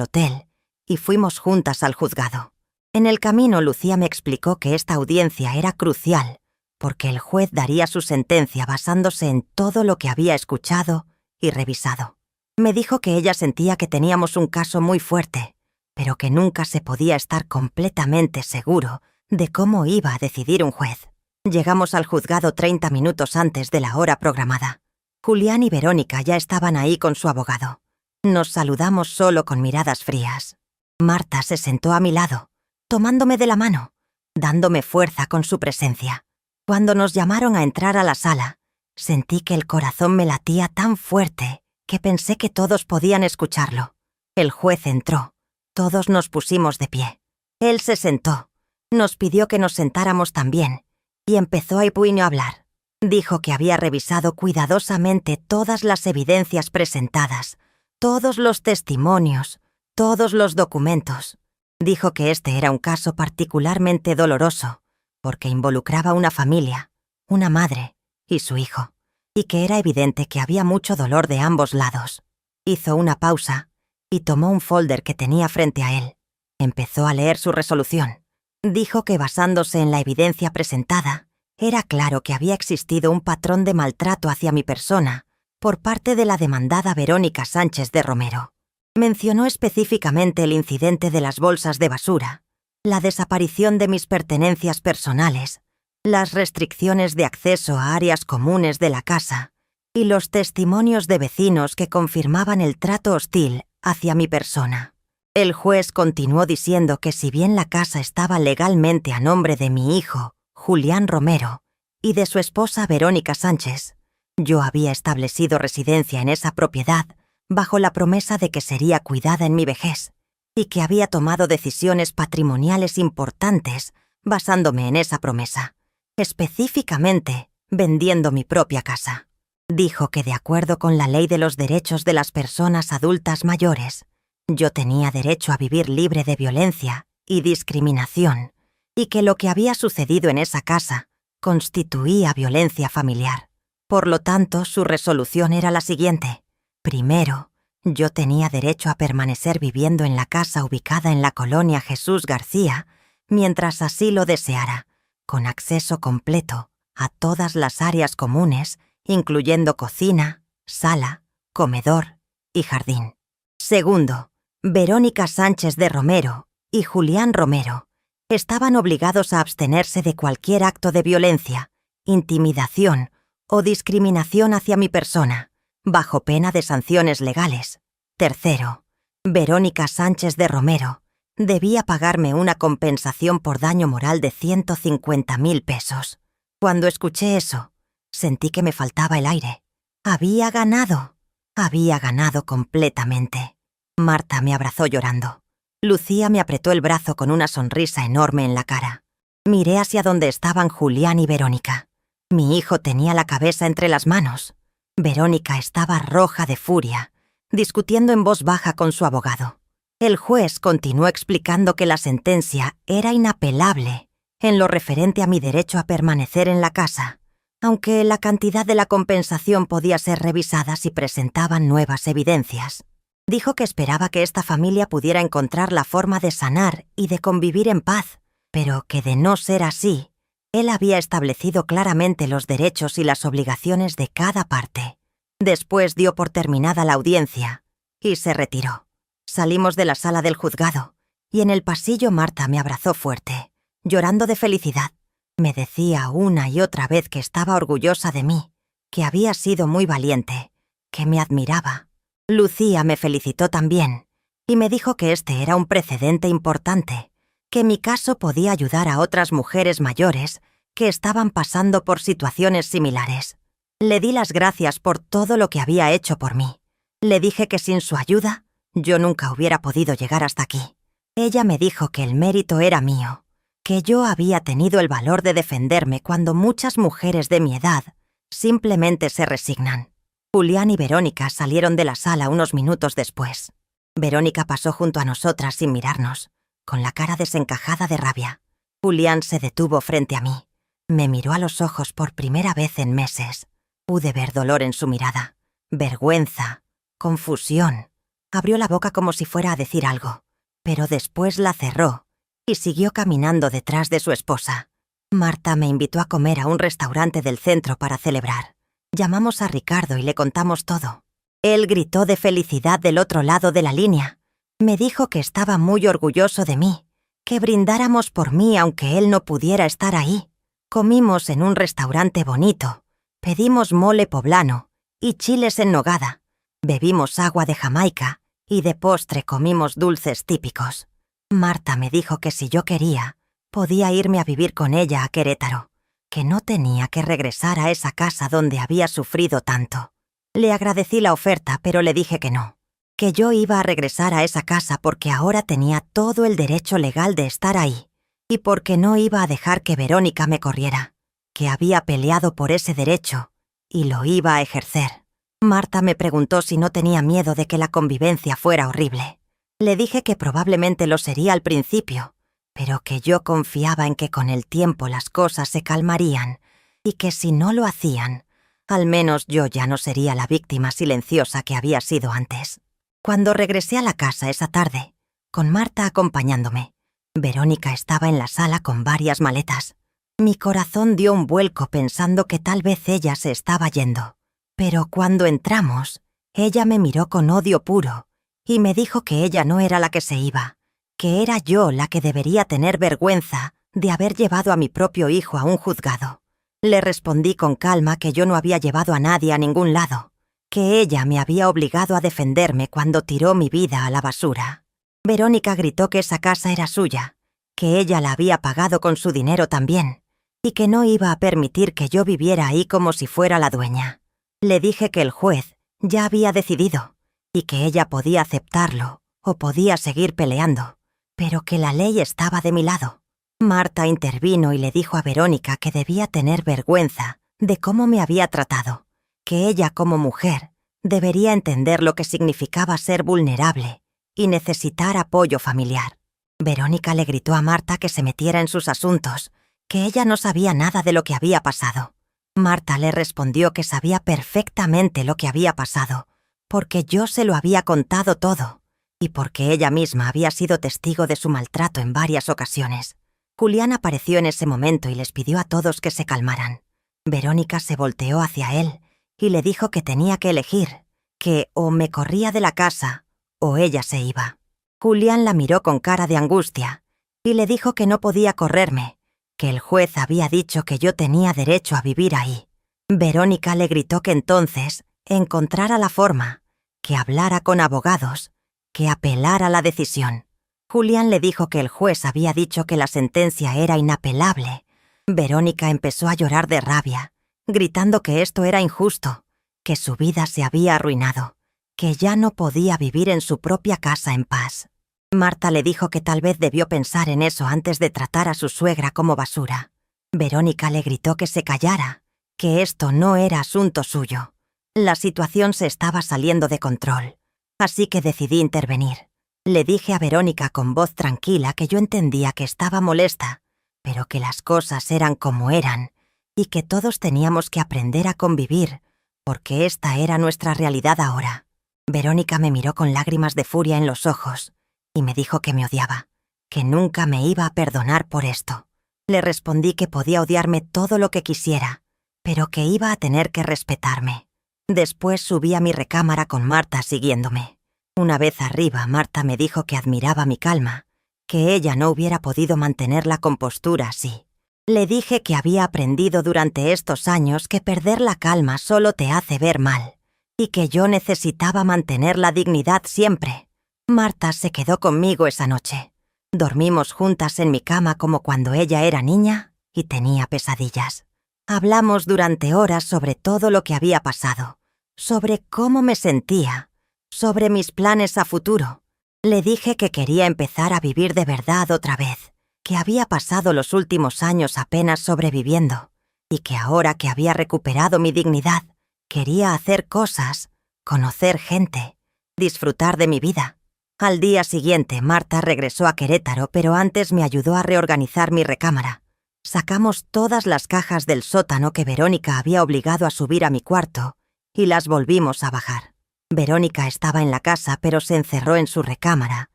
S1: hotel y fuimos juntas al juzgado. En el camino, Lucía me explicó que esta audiencia era crucial porque el juez daría su sentencia basándose en todo lo que había escuchado y revisado. Me dijo que ella sentía que teníamos un caso muy fuerte, pero que nunca se podía estar completamente seguro de cómo iba a decidir un juez. Llegamos al juzgado 30 minutos antes de la hora programada. Julián y Verónica ya estaban ahí con su abogado. Nos saludamos solo con miradas frías. Marta se sentó a mi lado, tomándome de la mano, dándome fuerza con su presencia. Cuando nos llamaron a entrar a la sala, sentí que el corazón me latía tan fuerte que pensé que todos podían escucharlo. El juez entró. Todos nos pusimos de pie. Él se sentó, nos pidió que nos sentáramos también y empezó a hablar. Dijo que había revisado cuidadosamente todas las evidencias presentadas, todos los testimonios, todos los documentos. Dijo que este era un caso particularmente doloroso porque involucraba una familia, una madre y su hijo, y que era evidente que había mucho dolor de ambos lados. Hizo una pausa y tomó un folder que tenía frente a él. Empezó a leer su resolución. Dijo que basándose en la evidencia presentada, era claro que había existido un patrón de maltrato hacia mi persona por parte de la demandada Verónica Sánchez de Romero. Mencionó específicamente el incidente de las bolsas de basura, la desaparición de mis pertenencias personales, las restricciones de acceso a áreas comunes de la casa y los testimonios de vecinos que confirmaban el trato hostil hacia mi persona. El juez continuó diciendo que si bien la casa estaba legalmente a nombre de mi hijo, Julián Romero, y de su esposa Verónica Sánchez, yo había establecido residencia en esa propiedad bajo la promesa de que sería cuidada en mi vejez y que había tomado decisiones patrimoniales importantes basándome en esa promesa, específicamente vendiendo mi propia casa. Dijo que de acuerdo con la ley de los derechos de las personas adultas mayores, yo tenía derecho a vivir libre de violencia y discriminación y que lo que había sucedido en esa casa constituía violencia familiar. Por lo tanto, su resolución era la siguiente. Primero, Yo tenía derecho a permanecer viviendo en la casa ubicada en la colonia Jesús García, mientras así lo deseara, con acceso completo a todas las áreas comunes, incluyendo cocina, sala, comedor y jardín. Segundo, Verónica Sánchez de Romero y Julián Romero estaban obligados a abstenerse de cualquier acto de violencia, intimidación o discriminación hacia mi persona, bajo pena de sanciones legales. Tercero, Verónica Sánchez de Romero debía pagarme una compensación por daño moral de 150.000 pesos. Cuando escuché eso, sentí que me faltaba el aire. Había ganado completamente. Marta me abrazó llorando. Lucía me apretó el brazo con una sonrisa enorme en la cara. Miré hacia donde estaban Julián y Verónica. Mi hijo tenía la cabeza entre las manos. Verónica estaba roja de furia, discutiendo en voz baja con su abogado. El juez continuó explicando que la sentencia era inapelable en lo referente a mi derecho a permanecer en la casa, aunque la cantidad de la compensación podía ser revisada si presentaban nuevas evidencias. Dijo que esperaba que esta familia pudiera encontrar la forma de sanar y de convivir en paz, pero que de no ser así, él había establecido claramente los derechos y las obligaciones de cada parte. Después dio por terminada la audiencia y se retiró. Salimos de la sala del juzgado y en el pasillo Marta me abrazó fuerte, llorando de felicidad. Me decía una y otra vez que estaba orgullosa de mí, que había sido muy valiente, que me admiraba. Lucía me felicitó también y me dijo que este era un precedente importante, que mi caso podía ayudar a otras mujeres mayores que estaban pasando por situaciones similares. Le di las gracias por todo lo que había hecho por mí. Le dije que sin su ayuda, yo nunca hubiera podido llegar hasta aquí. Ella me dijo que el mérito era mío, que yo había tenido el valor de defenderme cuando muchas mujeres de mi edad simplemente se resignan. Julián y Verónica salieron de la sala unos minutos después. Verónica pasó junto a nosotras sin mirarnos, con la cara desencajada de rabia. Julián se detuvo frente a mí. Me miró a los ojos por primera vez en meses. Pude ver dolor en su mirada, vergüenza, confusión. Abrió la boca como si fuera a decir algo, pero después la cerró y siguió caminando detrás de su esposa. Marta me invitó a comer a un restaurante del centro para celebrar. Llamamos a Ricardo y le contamos todo. Él gritó de felicidad del otro lado de la línea. Me dijo que estaba muy orgulloso de mí, que brindáramos por mí aunque él no pudiera estar ahí. Comimos en un restaurante bonito, pedimos mole poblano y chiles en nogada, bebimos agua de Jamaica y de postre comimos dulces típicos. Marta me dijo que si yo quería, podía irme a vivir con ella a Querétaro, que no tenía que regresar a esa casa donde había sufrido tanto. Le agradecí la oferta, pero le dije que no, que yo iba a regresar a esa casa porque ahora tenía todo el derecho legal de estar ahí, y porque no iba a dejar que Verónica me corriera, que había peleado por ese derecho y lo iba a ejercer. Marta me preguntó si no tenía miedo de que la convivencia fuera horrible. Le dije que probablemente lo sería al principio, pero que yo confiaba en que con el tiempo las cosas se calmarían y que si no lo hacían, al menos yo ya no sería la víctima silenciosa que había sido antes. Cuando regresé a la casa esa tarde, con Marta acompañándome, Verónica estaba en la sala con varias maletas. Mi corazón dio un vuelco pensando que tal vez ella se estaba yendo. Pero cuando entramos, ella me miró con odio puro y me dijo que ella no era la que se iba, que era yo la que debería tener vergüenza de haber llevado a mi propio hijo a un juzgado. Le respondí con calma que yo no había llevado a nadie a ningún lado, que ella me había obligado a defenderme cuando tiró mi vida a la basura. Verónica gritó que esa casa era suya, que ella la había pagado con su dinero también, y que no iba a permitir que yo viviera ahí como si fuera la dueña. Le dije que el juez ya había decidido, y que ella podía aceptarlo o podía seguir peleando, pero que la ley estaba de mi lado. Marta intervino y le dijo a Verónica que debía tener vergüenza de cómo me había tratado, que ella como mujer debería entender lo que significaba ser vulnerable y necesitar apoyo familiar. Verónica le gritó a Marta que se metiera en sus asuntos, que ella no sabía nada de lo que había pasado. Marta le respondió que sabía perfectamente lo que había pasado, porque yo se lo había contado todo y porque ella misma había sido testigo de su maltrato en varias ocasiones. Julián apareció en ese momento y les pidió a todos que se calmaran. Verónica se volteó hacia él y le dijo que tenía que elegir, que o me corría de la casa o ella se iba. Julián la miró con cara de angustia y le dijo que no podía correrme, que el juez había dicho que yo tenía derecho a vivir ahí. Verónica le gritó que entonces encontrara la forma, que hablara con abogados, que apelara la decisión. Julián le dijo que el juez había dicho que la sentencia era inapelable. Verónica empezó a llorar de rabia, gritando que esto era injusto, que su vida se había arruinado, que ya no podía vivir en su propia casa en paz. Marta le dijo que tal vez debió pensar en eso antes de tratar a su suegra como basura. Verónica le gritó que se callara, que esto no era asunto suyo. La situación se estaba saliendo de control, así que decidí intervenir. Le dije a Verónica con voz tranquila que yo entendía que estaba molesta, pero que las cosas eran como eran y que todos teníamos que aprender a convivir, porque esta era nuestra realidad ahora. Verónica me miró con lágrimas de furia en los ojos y me dijo que me odiaba, que nunca me iba a perdonar por esto. Le respondí que podía odiarme todo lo que quisiera, pero que iba a tener que respetarme. Después subí a mi recámara con Marta siguiéndome. Una vez arriba, Marta me dijo que admiraba mi calma, que ella no hubiera podido mantener la compostura así. Le dije que había aprendido durante estos años que perder la calma solo te hace ver mal, y que yo necesitaba mantener la dignidad siempre. Marta se quedó conmigo esa noche. Dormimos juntas en mi cama como cuando ella era niña y tenía pesadillas. Hablamos durante horas sobre todo lo que había pasado, sobre cómo me sentía, sobre mis planes a futuro. Le dije que quería empezar a vivir de verdad otra vez, que había pasado los últimos años apenas sobreviviendo y que ahora que había recuperado mi dignidad, quería hacer cosas, conocer gente, disfrutar de mi vida. Al día siguiente, Marta regresó a Querétaro, pero antes me ayudó a reorganizar mi recámara. Sacamos todas las cajas del sótano que Verónica había obligado a subir a mi cuarto y las volvimos a bajar. Verónica estaba en la casa, pero se encerró en su recámara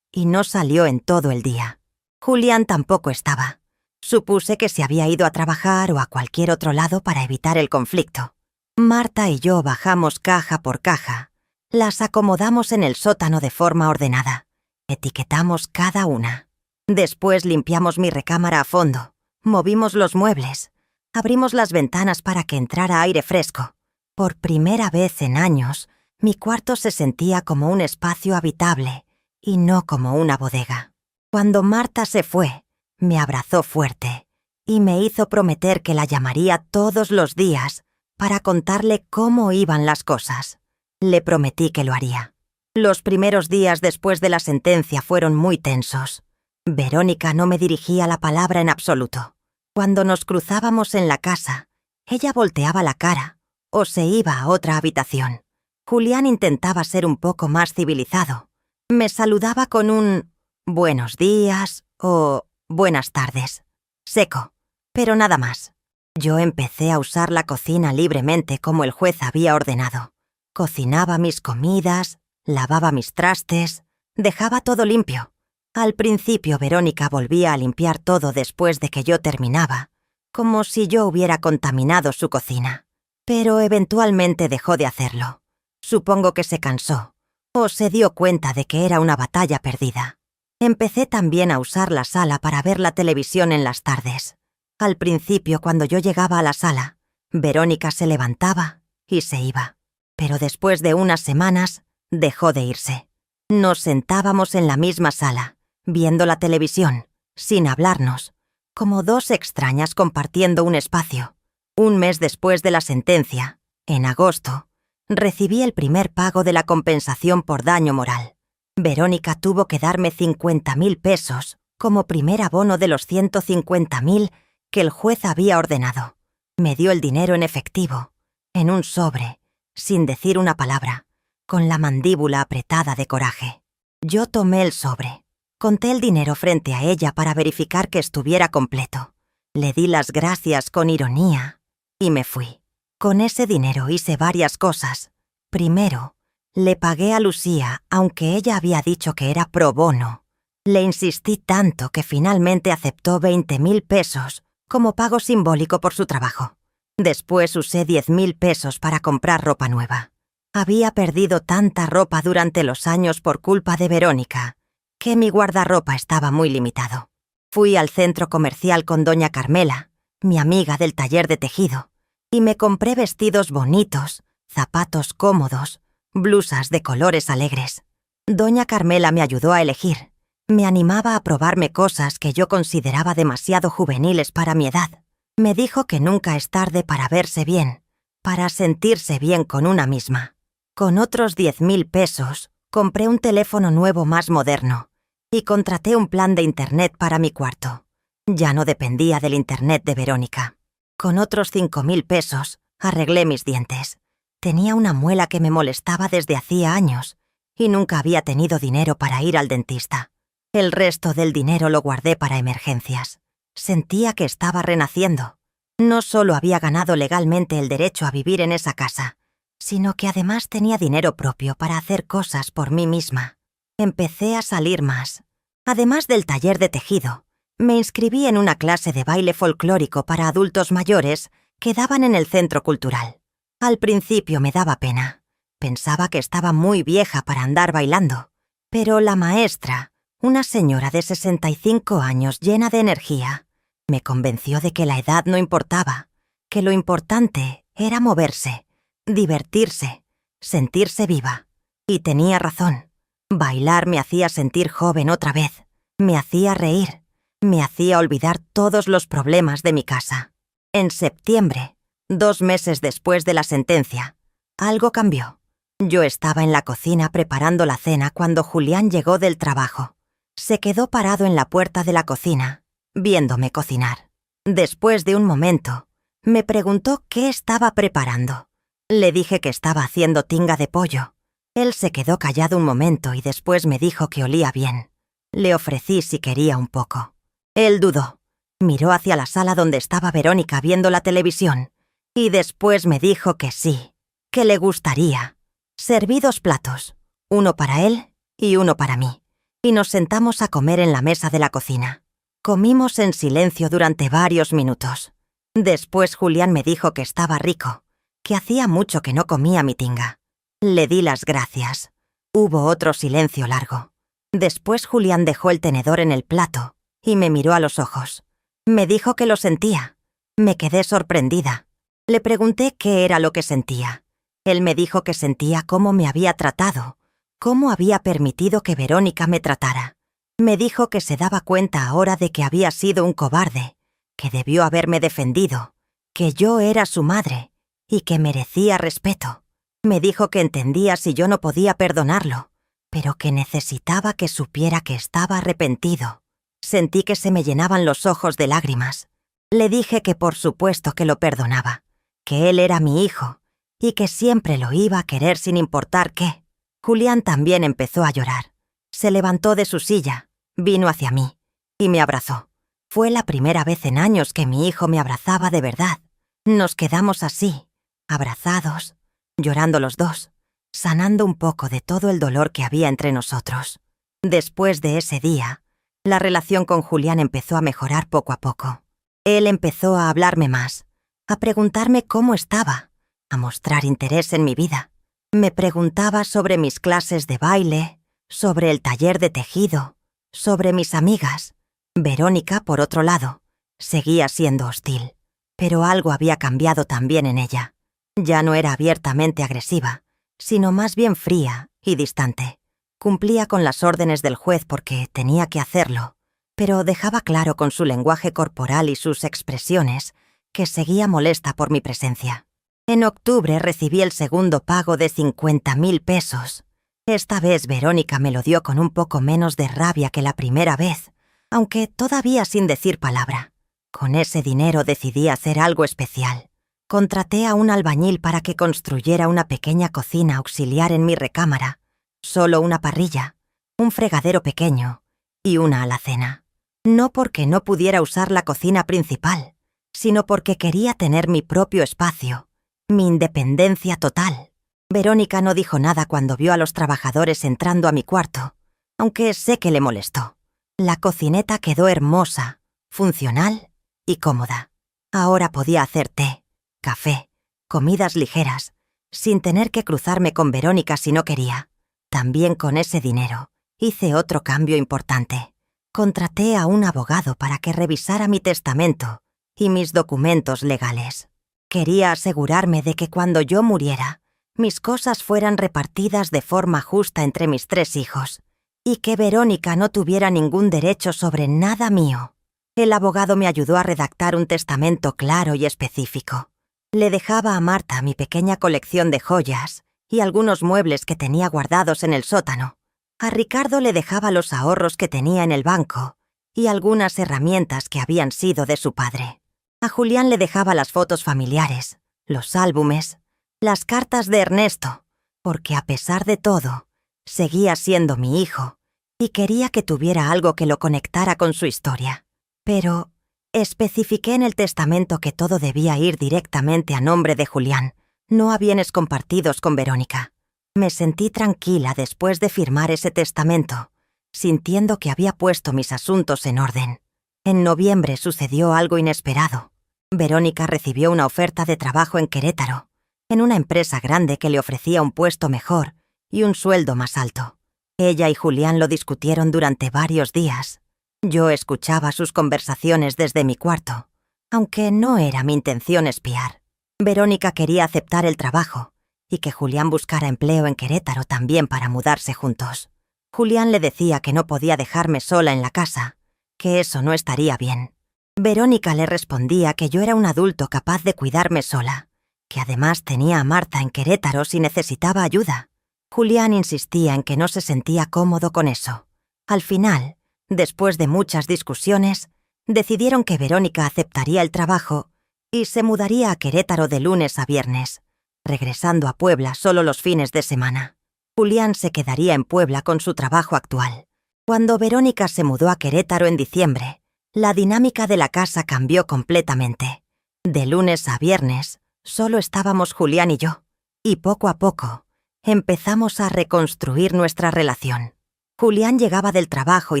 S1: y no salió en todo el día. Julián tampoco estaba. Supuse que se había ido a trabajar o a cualquier otro lado para evitar el conflicto. Marta y yo bajamos caja por caja. Las acomodamos en el sótano de forma ordenada. Etiquetamos cada una. Después limpiamos mi recámara a fondo. Movimos los muebles. Abrimos las ventanas para que entrara aire fresco. Por primera vez en años, mi cuarto se sentía como un espacio habitable y no como una bodega. Cuando Marta se fue, me abrazó fuerte y me hizo prometer que la llamaría todos los días para contarle cómo iban las cosas. Le prometí que lo haría. Los primeros días después de la sentencia fueron muy tensos. Verónica no me dirigía la palabra en absoluto. Cuando nos cruzábamos en la casa, ella volteaba la cara o se iba a otra habitación. Julián intentaba ser un poco más civilizado. Me saludaba con un «buenos días» o «buenas tardes», seco, pero nada más. Yo empecé a usar la cocina libremente como el juez había ordenado. Cocinaba mis comidas, lavaba mis trastes, dejaba todo limpio. Al principio Verónica volvía a limpiar todo después de que yo terminaba, como si yo hubiera contaminado su cocina. Pero eventualmente dejó de hacerlo. Supongo que se cansó, o se dio cuenta de que era una batalla perdida. Empecé también a usar la sala para ver la televisión en las tardes. Al principio, cuando yo llegaba a la sala, Verónica se levantaba y se iba. Pero después de unas semanas, dejó de irse. Nos sentábamos en la misma sala, viendo la televisión, sin hablarnos, como dos extrañas compartiendo un espacio. Un mes después de la sentencia, en agosto, recibí el primer pago de la compensación por daño moral. Verónica tuvo que darme 50,000 pesos como primer abono de los 150,000 que el juez había ordenado. Me dio el dinero en efectivo, en un sobre, sin decir una palabra, con la mandíbula apretada de coraje. Yo tomé el sobre, conté el dinero frente a ella para verificar que estuviera completo. Le di las gracias con ironía y me fui. Con ese dinero hice varias cosas. Primero, Le pagué a Lucía, aunque ella había dicho que era pro bono. Le insistí tanto que finalmente aceptó 20.000 pesos como pago simbólico por su trabajo. Después usé 10.000 pesos para comprar ropa nueva. Había perdido tanta ropa durante los años por culpa de Verónica, que mi guardarropa estaba muy limitado. Fui al centro comercial con doña Carmela, mi amiga del taller de tejido, y me compré vestidos bonitos, zapatos cómodos, blusas de colores alegres. Doña Carmela me ayudó a elegir. Me animaba a probarme cosas que yo consideraba demasiado juveniles para mi edad. Me dijo que nunca es tarde para verse bien, para sentirse bien con una misma. Con otros 10.000 pesos, compré un teléfono nuevo más moderno y contraté un plan de internet para mi cuarto. Ya no dependía del internet de Verónica. Con otros 5.000 pesos, arreglé mis dientes. Tenía una muela que me molestaba desde hacía años y nunca había tenido dinero para ir al dentista. El resto del dinero lo guardé para emergencias. Sentía que estaba renaciendo. No solo había ganado legalmente el derecho a vivir en esa casa, sino que además tenía dinero propio para hacer cosas por mí misma. Empecé a salir más. Además del taller de tejido, me inscribí en una clase de baile folclórico para adultos mayores que daban en el centro cultural. Al principio me daba pena. Pensaba que estaba muy vieja para andar bailando. Pero la maestra, una señora de 65 años llena de energía, me convenció de que la edad no importaba, que lo importante era moverse, divertirse, sentirse viva. Y tenía razón. Bailar me hacía sentir joven otra vez, me hacía reír, me hacía olvidar todos los problemas de mi casa. En septiembre, 2 meses después de la sentencia, algo cambió. Yo estaba en la cocina preparando la cena cuando Julián llegó del trabajo. Se quedó parado en la puerta de la cocina, viéndome cocinar. Después de un momento, me preguntó qué estaba preparando. Le dije que estaba haciendo tinga de pollo. Él se quedó callado un momento y después me dijo que olía bien. Le ofrecí si quería un poco. Él dudó. Miró hacia la sala donde estaba Verónica viendo la televisión y después me dijo que sí, que le gustaría. Serví 2 platos, uno para él y uno para mí, y nos sentamos a comer en la mesa de la cocina. Comimos en silencio durante varios minutos. Después Julián me dijo que estaba rico, que hacía mucho que no comía mi tinga. Le di las gracias. Hubo otro silencio largo. Después Julián dejó el tenedor en el plato y me miró a los ojos. Me dijo que lo sentía. Me quedé sorprendida. Le pregunté qué era lo que sentía. Él me dijo que sentía cómo me había tratado, cómo había permitido que Verónica me tratara. Me dijo que se daba cuenta ahora de que había sido un cobarde, que debió haberme defendido, que yo era su madre y que merecía respeto. Me dijo que entendía si yo no podía perdonarlo, pero que necesitaba que supiera que estaba arrepentido. Sentí que se me llenaban los ojos de lágrimas. Le dije que por supuesto que lo perdonaba, que él era mi hijo y que siempre lo iba a querer sin importar qué. Julián también empezó a llorar. Se levantó de su silla, vino hacia mí y me abrazó. Fue la primera vez en años que mi hijo me abrazaba de verdad. Nos quedamos así, abrazados, llorando los dos, sanando un poco de todo el dolor que había entre nosotros. Después de ese día, la relación con Julián empezó a mejorar poco a poco. Él empezó a hablarme más, a preguntarme cómo estaba, a mostrar interés en mi vida. Me preguntaba sobre mis clases de baile, sobre el taller de tejido, sobre mis amigas. Verónica, por otro lado, seguía siendo hostil, pero algo había cambiado también en ella. Ya no era abiertamente agresiva, sino más bien fría y distante. Cumplía con las órdenes del juez porque tenía que hacerlo, pero dejaba claro con su lenguaje corporal y sus expresiones que seguía molesta por mi presencia. En octubre recibí el segundo pago de 50.000 pesos. Esta vez Verónica me lo dio con un poco menos de rabia que la primera vez, aunque todavía sin decir palabra. Con ese dinero decidí hacer algo especial. Contraté a un albañil para que construyera una pequeña cocina auxiliar en mi recámara, solo una parrilla, un fregadero pequeño y una alacena. No porque no pudiera usar la cocina principal, sino porque quería tener mi propio espacio, mi independencia total. Verónica no dijo nada cuando vio a los trabajadores entrando a mi cuarto, aunque sé que le molestó. La cocineta quedó hermosa, funcional y cómoda. Ahora podía hacer té, café, comidas ligeras, sin tener que cruzarme con Verónica si no quería. También con ese dinero hice otro cambio importante. Contraté a un abogado para que revisara mi testamento y mis documentos legales. Quería asegurarme de que cuando yo muriera, mis cosas fueran repartidas de forma justa entre mis 3 hijos, y que Verónica no tuviera ningún derecho sobre nada mío. El abogado me ayudó a redactar un testamento claro y específico. Le dejaba a Marta mi pequeña colección de joyas y algunos muebles que tenía guardados en el sótano. A Ricardo le dejaba los ahorros que tenía en el banco y algunas herramientas que habían sido de su padre. A Julián le dejaba las fotos familiares, los álbumes, las cartas de Ernesto, porque a pesar de todo, seguía siendo mi hijo y quería que tuviera algo que lo conectara con su historia. Pero especifiqué en el testamento que todo debía ir directamente a nombre de Julián, no a bienes compartidos con Verónica. Me sentí tranquila después de firmar ese testamento, sintiendo que había puesto mis asuntos en orden. En noviembre sucedió algo inesperado. Verónica recibió una oferta de trabajo en Querétaro, en una empresa grande que le ofrecía un puesto mejor y un sueldo más alto. Ella y Julián lo discutieron durante varios días. Yo escuchaba sus conversaciones desde mi cuarto, aunque no era mi intención espiar. Verónica quería aceptar el trabajo y que Julián buscara empleo en Querétaro también para mudarse juntos. Julián le decía que no podía dejarme sola en la casa, que eso no estaría bien. Verónica le respondía que yo era un adulto capaz de cuidarme sola, que además tenía a Marta en Querétaro si necesitaba ayuda. Julián insistía en que no se sentía cómodo con eso. Al final, después de muchas discusiones, decidieron que Verónica aceptaría el trabajo y se mudaría a Querétaro de lunes a viernes, regresando a Puebla solo los fines de semana. Julián se quedaría en Puebla con su trabajo actual. Cuando Verónica se mudó a Querétaro en diciembre, la dinámica de la casa cambió completamente. De lunes a viernes, solo estábamos Julián y yo, y poco a poco empezamos a reconstruir nuestra relación. Julián llegaba del trabajo y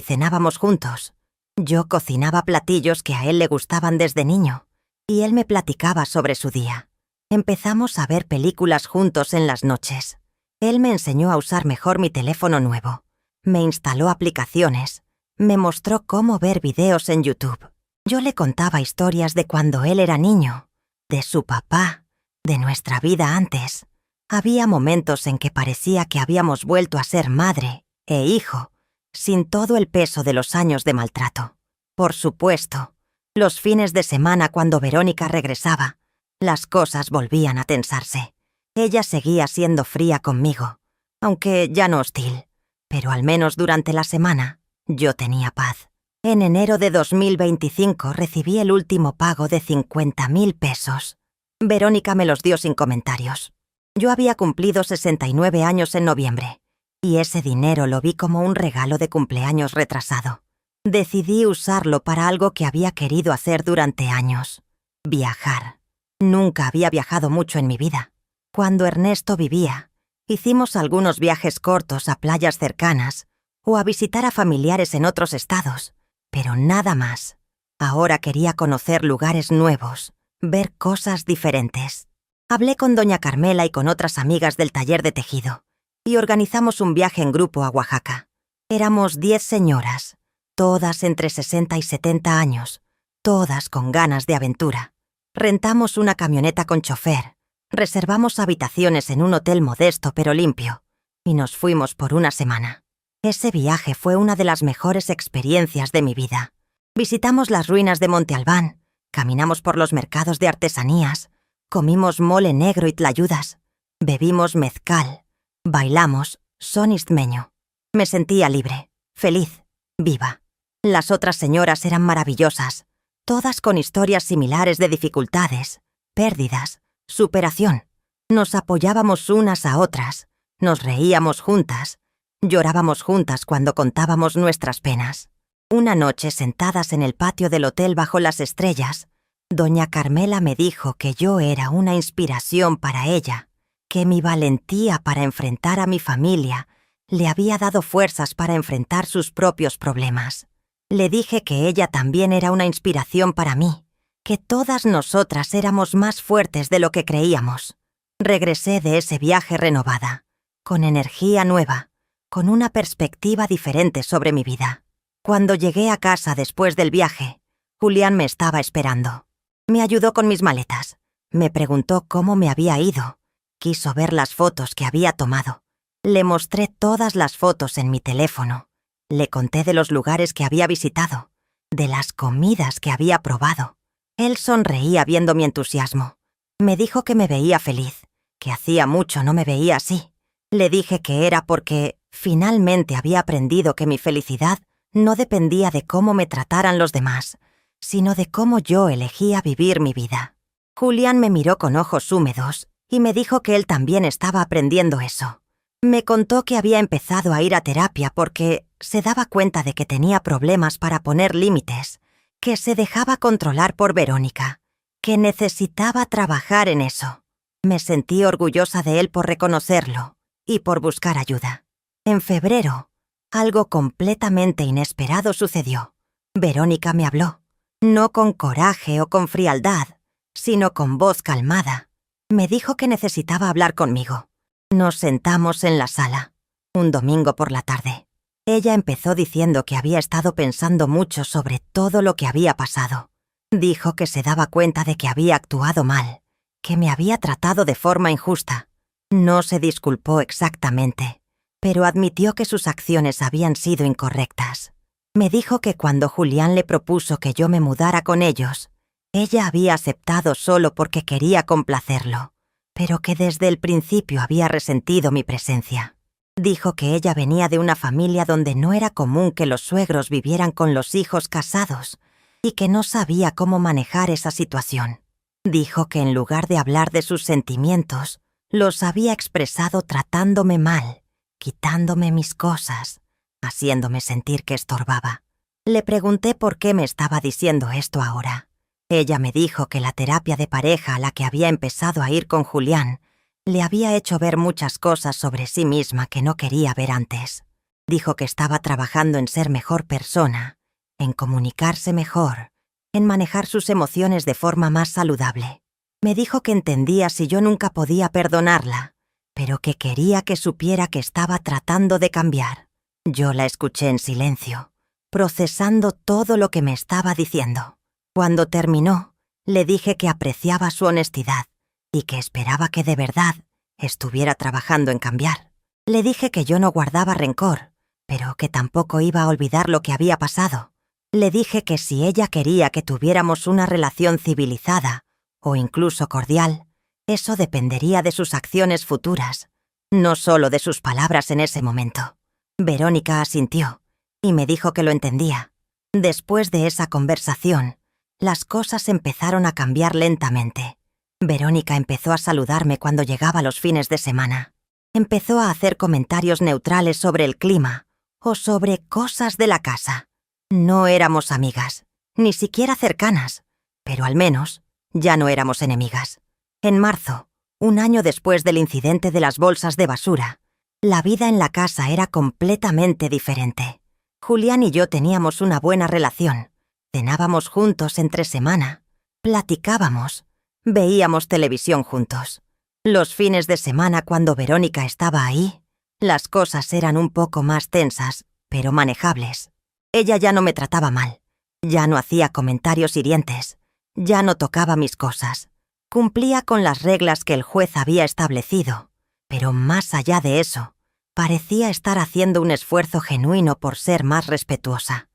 S1: cenábamos juntos. Yo cocinaba platillos que a él le gustaban desde niño, y él me platicaba sobre su día. Empezamos a ver películas juntos en las noches. Él me enseñó a usar mejor mi teléfono nuevo. Me instaló aplicaciones. Me mostró cómo ver videos en YouTube. Yo le contaba historias de cuando él era niño, de su papá, de nuestra vida antes. Había momentos en que parecía que habíamos vuelto a ser madre e hijo, sin todo el peso de los años de maltrato. Por supuesto, los fines de semana cuando Verónica regresaba, las cosas volvían a tensarse. Ella seguía siendo fría conmigo, aunque ya no hostil, pero al menos durante la semana yo tenía paz. En enero de 2025 recibí el último pago de 50,000 pesos. Verónica me los dio sin comentarios. Yo había cumplido 69 años en noviembre, y ese dinero lo vi como un regalo de cumpleaños retrasado. Decidí usarlo para algo que había querido hacer durante años: viajar. Nunca había viajado mucho en mi vida. Cuando Ernesto vivía, hicimos algunos viajes cortos a playas cercanas o a visitar a familiares en otros estados, pero nada más. Ahora quería conocer lugares nuevos, ver cosas diferentes. Hablé con doña Carmela y con otras amigas del taller de tejido, y organizamos un viaje en grupo a Oaxaca. Éramos 10 señoras, todas entre 60 y 70 años, todas con ganas de aventura. Rentamos una camioneta con chofer, reservamos habitaciones en un hotel modesto pero limpio, y nos fuimos por una semana. Ese viaje fue una de las mejores experiencias de mi vida. Visitamos las ruinas de Monte Albán, caminamos por los mercados de artesanías, comimos mole negro y tlayudas, bebimos mezcal, bailamos son istmeño. Me sentía libre, feliz, viva. Las otras señoras eran maravillosas, todas con historias similares de dificultades, pérdidas, superación. Nos apoyábamos unas a otras, nos reíamos juntas, llorábamos juntas cuando contábamos nuestras penas. Una noche, sentadas en el patio del hotel bajo las estrellas, doña Carmela me dijo que yo era una inspiración para ella, que mi valentía para enfrentar a mi familia le había dado fuerzas para enfrentar sus propios problemas. Le dije que ella también era una inspiración para mí, que todas nosotras éramos más fuertes de lo que creíamos. Regresé de ese viaje renovada, con energía nueva, con una perspectiva diferente sobre mi vida. Cuando llegué a casa después del viaje, Julián me estaba esperando. Me ayudó con mis maletas. Me preguntó cómo me había ido. Quiso ver las fotos que había tomado. Le mostré todas las fotos en mi teléfono. Le conté de los lugares que había visitado, de las comidas que había probado. Él sonreía viendo mi entusiasmo. Me dijo que me veía feliz, que hacía mucho no me veía así. Le dije que era porque finalmente había aprendido que mi felicidad no dependía de cómo me trataran los demás, sino de cómo yo elegía vivir mi vida. Julián me miró con ojos húmedos y me dijo que él también estaba aprendiendo eso. Me contó que había empezado a ir a terapia porque se daba cuenta de que tenía problemas para poner límites, que se dejaba controlar por Verónica, que necesitaba trabajar en eso. Me sentí orgullosa de él por reconocerlo y por buscar ayuda. En febrero, algo completamente inesperado sucedió. Verónica me habló, no con coraje o con frialdad, sino con voz calmada. Me dijo que necesitaba hablar conmigo. Nos sentamos en la sala, un domingo por la tarde. Ella empezó diciendo que había estado pensando mucho sobre todo lo que había pasado. Dijo que se daba cuenta de que había actuado mal, que me había tratado de forma injusta. No se disculpó exactamente, pero admitió que sus acciones habían sido incorrectas. Me dijo que cuando Julián le propuso que yo me mudara con ellos, ella había aceptado solo porque quería complacerlo, pero que desde el principio había resentido mi presencia. Dijo que ella venía de una familia donde no era común que los suegros vivieran con los hijos casados y que no sabía cómo manejar esa situación. Dijo que en lugar de hablar de sus sentimientos, los había expresado tratándome mal, quitándome mis cosas, haciéndome sentir que estorbaba. Le pregunté por qué me estaba diciendo esto ahora. Ella me dijo que la terapia de pareja a la que había empezado a ir con Julián le había hecho ver muchas cosas sobre sí misma que no quería ver antes. Dijo que estaba trabajando en ser mejor persona, en comunicarse mejor, en manejar sus emociones de forma más saludable. Me dijo que entendía si yo nunca podía perdonarla, pero que quería que supiera que estaba tratando de cambiar. Yo la escuché en silencio, procesando todo lo que me estaba diciendo. Cuando terminó, le dije que apreciaba su honestidad y que esperaba que de verdad estuviera trabajando en cambiar. Le dije que yo no guardaba rencor, pero que tampoco iba a olvidar lo que había pasado. Le dije que si ella quería que tuviéramos una relación civilizada o incluso cordial, eso dependería de sus acciones futuras, no solo de sus palabras en ese momento. Verónica asintió y me dijo que lo entendía. Después de esa conversación, las cosas empezaron a cambiar lentamente. Verónica empezó a saludarme cuando llegaba los fines de semana. Empezó a hacer comentarios neutrales sobre el clima o sobre cosas de la casa. No éramos amigas, ni siquiera cercanas, pero al menos ya no éramos enemigas. En marzo, un año después del incidente de las bolsas de basura, la vida en la casa era completamente diferente. Julián y yo teníamos una buena relación. Cenábamos juntos entre semana, platicábamos, veíamos televisión juntos. Los fines de semana cuando Verónica estaba ahí, las cosas eran un poco más tensas, pero manejables. Ella ya no me trataba mal, ya no hacía comentarios hirientes, ya no tocaba mis cosas. Cumplía con las reglas que el juez había establecido, pero más allá de eso, parecía estar haciendo un esfuerzo genuino por ser más respetuosa.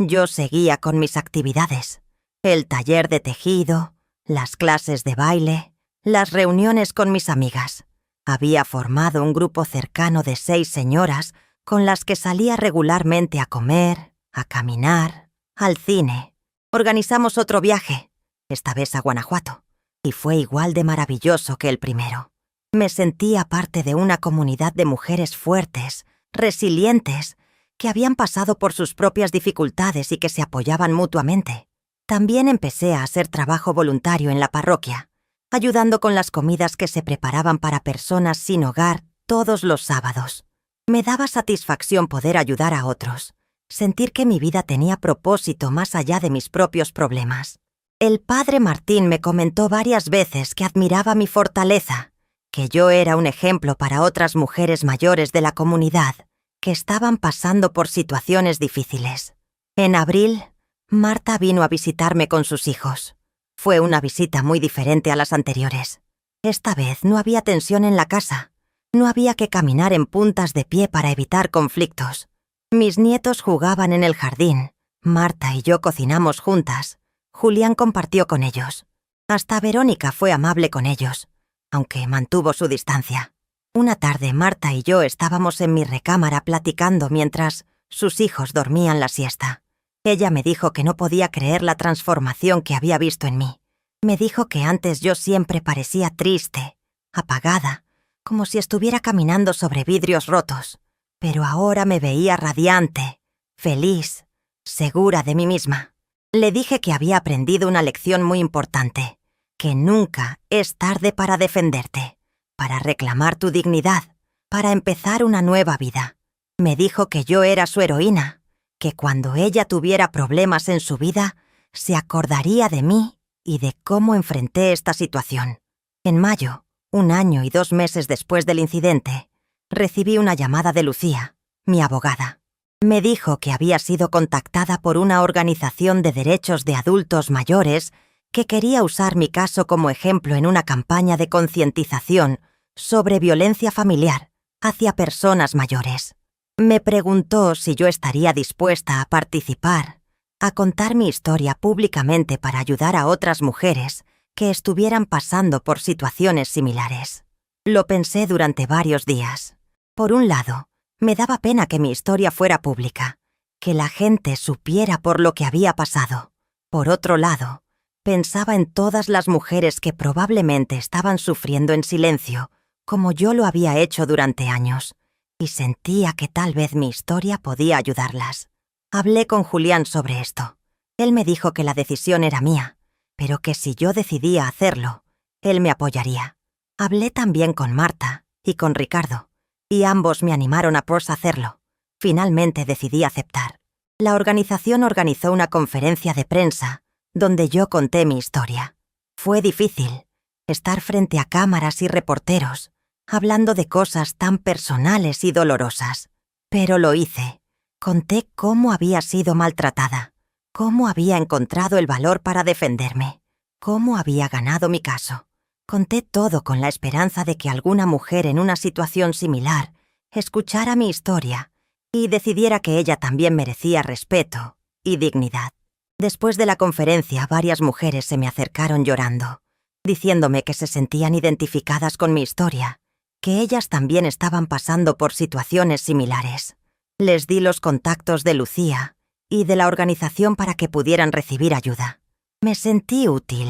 S1: Yo seguía con mis actividades, el taller de tejido, las clases de baile, las reuniones con mis amigas. Había formado un grupo cercano de 6 señoras con las que salía regularmente a comer, a caminar, al cine. Organizamos otro viaje, esta vez a Guanajuato, y fue igual de maravilloso que el primero. Me sentía parte de una comunidad de mujeres fuertes, resilientes, que habían pasado por sus propias dificultades y que se apoyaban mutuamente. También empecé a hacer trabajo voluntario en la parroquia. ayudando con las comidas que se preparaban para personas sin hogar todos los sábados. Me daba satisfacción poder ayudar a otros, sentir que mi vida tenía propósito más allá de mis propios problemas. El padre Martín me comentó varias veces que admiraba mi fortaleza, que yo era un ejemplo para otras mujeres mayores de la comunidad que estaban pasando por situaciones difíciles. En abril, Marta vino a visitarme con sus hijos. Fue una visita muy diferente a las anteriores. Esta vez no había tensión en la casa. No había que caminar en puntas de pie para evitar conflictos. Mis nietos jugaban en el jardín. Marta y yo cocinamos juntas. Julián compartió con ellos. Hasta Verónica fue amable con ellos, aunque mantuvo su distancia. Una tarde, Marta y yo estábamos en mi recámara platicando mientras sus hijos dormían la siesta. Ella me dijo que no podía creer la transformación que había visto en mí. Me dijo que antes yo siempre parecía triste, apagada, como si estuviera caminando sobre vidrios rotos, pero ahora me veía radiante, feliz, segura de mí misma. Le dije que había aprendido una lección muy importante, que nunca es tarde para defenderte, para reclamar tu dignidad, para empezar una nueva vida. Me dijo que yo era su heroína, que cuando ella tuviera problemas en su vida, se acordaría de mí y de cómo enfrenté esta situación. En mayo, 1 año y 2 meses después del incidente, recibí una llamada de Lucía, mi abogada. Me dijo que había sido contactada por una organización de derechos de adultos mayores que quería usar mi caso como ejemplo en una campaña de concientización sobre violencia familiar hacia personas mayores. Me preguntó si yo estaría dispuesta a participar, a contar mi historia públicamente para ayudar a otras mujeres que estuvieran pasando por situaciones similares. Lo pensé durante varios días. Por un lado, me daba pena que mi historia fuera pública, que la gente supiera por lo que había pasado. Por otro lado, pensaba en todas las mujeres que probablemente estaban sufriendo en silencio, como yo lo había hecho durante años, y sentía que tal vez mi historia podía ayudarlas. Hablé con Julián sobre esto. Él me dijo que la decisión era mía, pero que si yo decidía hacerlo, él me apoyaría. Hablé también con Marta y con Ricardo, y ambos me animaron a hacerlo. Finalmente decidí aceptar. La organización organizó una conferencia de prensa donde yo conté mi historia. Fue difícil estar frente a cámaras y reporteros, hablando de cosas tan personales y dolorosas. Pero lo hice. Conté cómo había sido maltratada, cómo había encontrado el valor para defenderme, cómo había ganado mi caso. Conté todo con la esperanza de que alguna mujer en una situación similar escuchara mi historia y decidiera que ella también merecía respeto y dignidad. Después de la conferencia, varias mujeres se me acercaron llorando, diciéndome que se sentían identificadas con mi historia, que ellas también estaban pasando por situaciones similares. Les di los contactos de Lucía y de la organización para que pudieran recibir ayuda. Me sentí útil.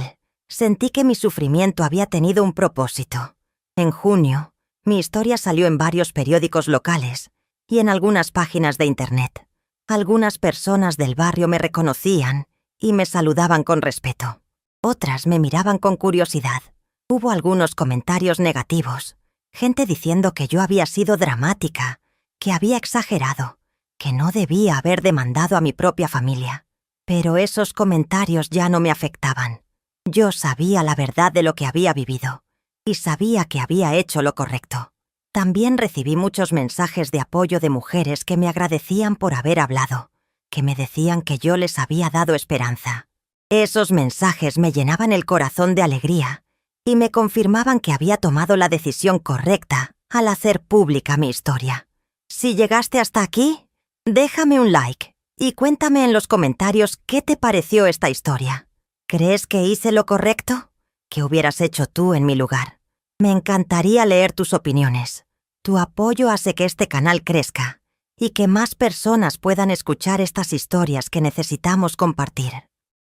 S1: Sentí que mi sufrimiento había tenido un propósito. En junio, mi historia salió en varios periódicos locales y en algunas páginas de internet. Algunas personas del barrio me reconocían y me saludaban con respeto. Otras me miraban con curiosidad. Hubo algunos comentarios negativos, gente diciendo que yo había sido dramática, que había exagerado, que no debía haber demandado a mi propia familia. Pero esos comentarios ya no me afectaban. Yo sabía la verdad de lo que había vivido y sabía que había hecho lo correcto. También recibí muchos mensajes de apoyo de mujeres que me agradecían por haber hablado, que me decían que yo les había dado esperanza. Esos mensajes me llenaban el corazón de alegría y me confirmaban que había tomado la decisión correcta al hacer pública mi historia. Si llegaste hasta aquí, déjame un like y cuéntame en los comentarios qué te pareció esta historia. ¿Crees que hice lo correcto? ¿Qué hubieras hecho tú en mi lugar? Me encantaría leer tus opiniones. Tu apoyo hace que este canal crezca y que más personas puedan escuchar estas historias que necesitamos compartir.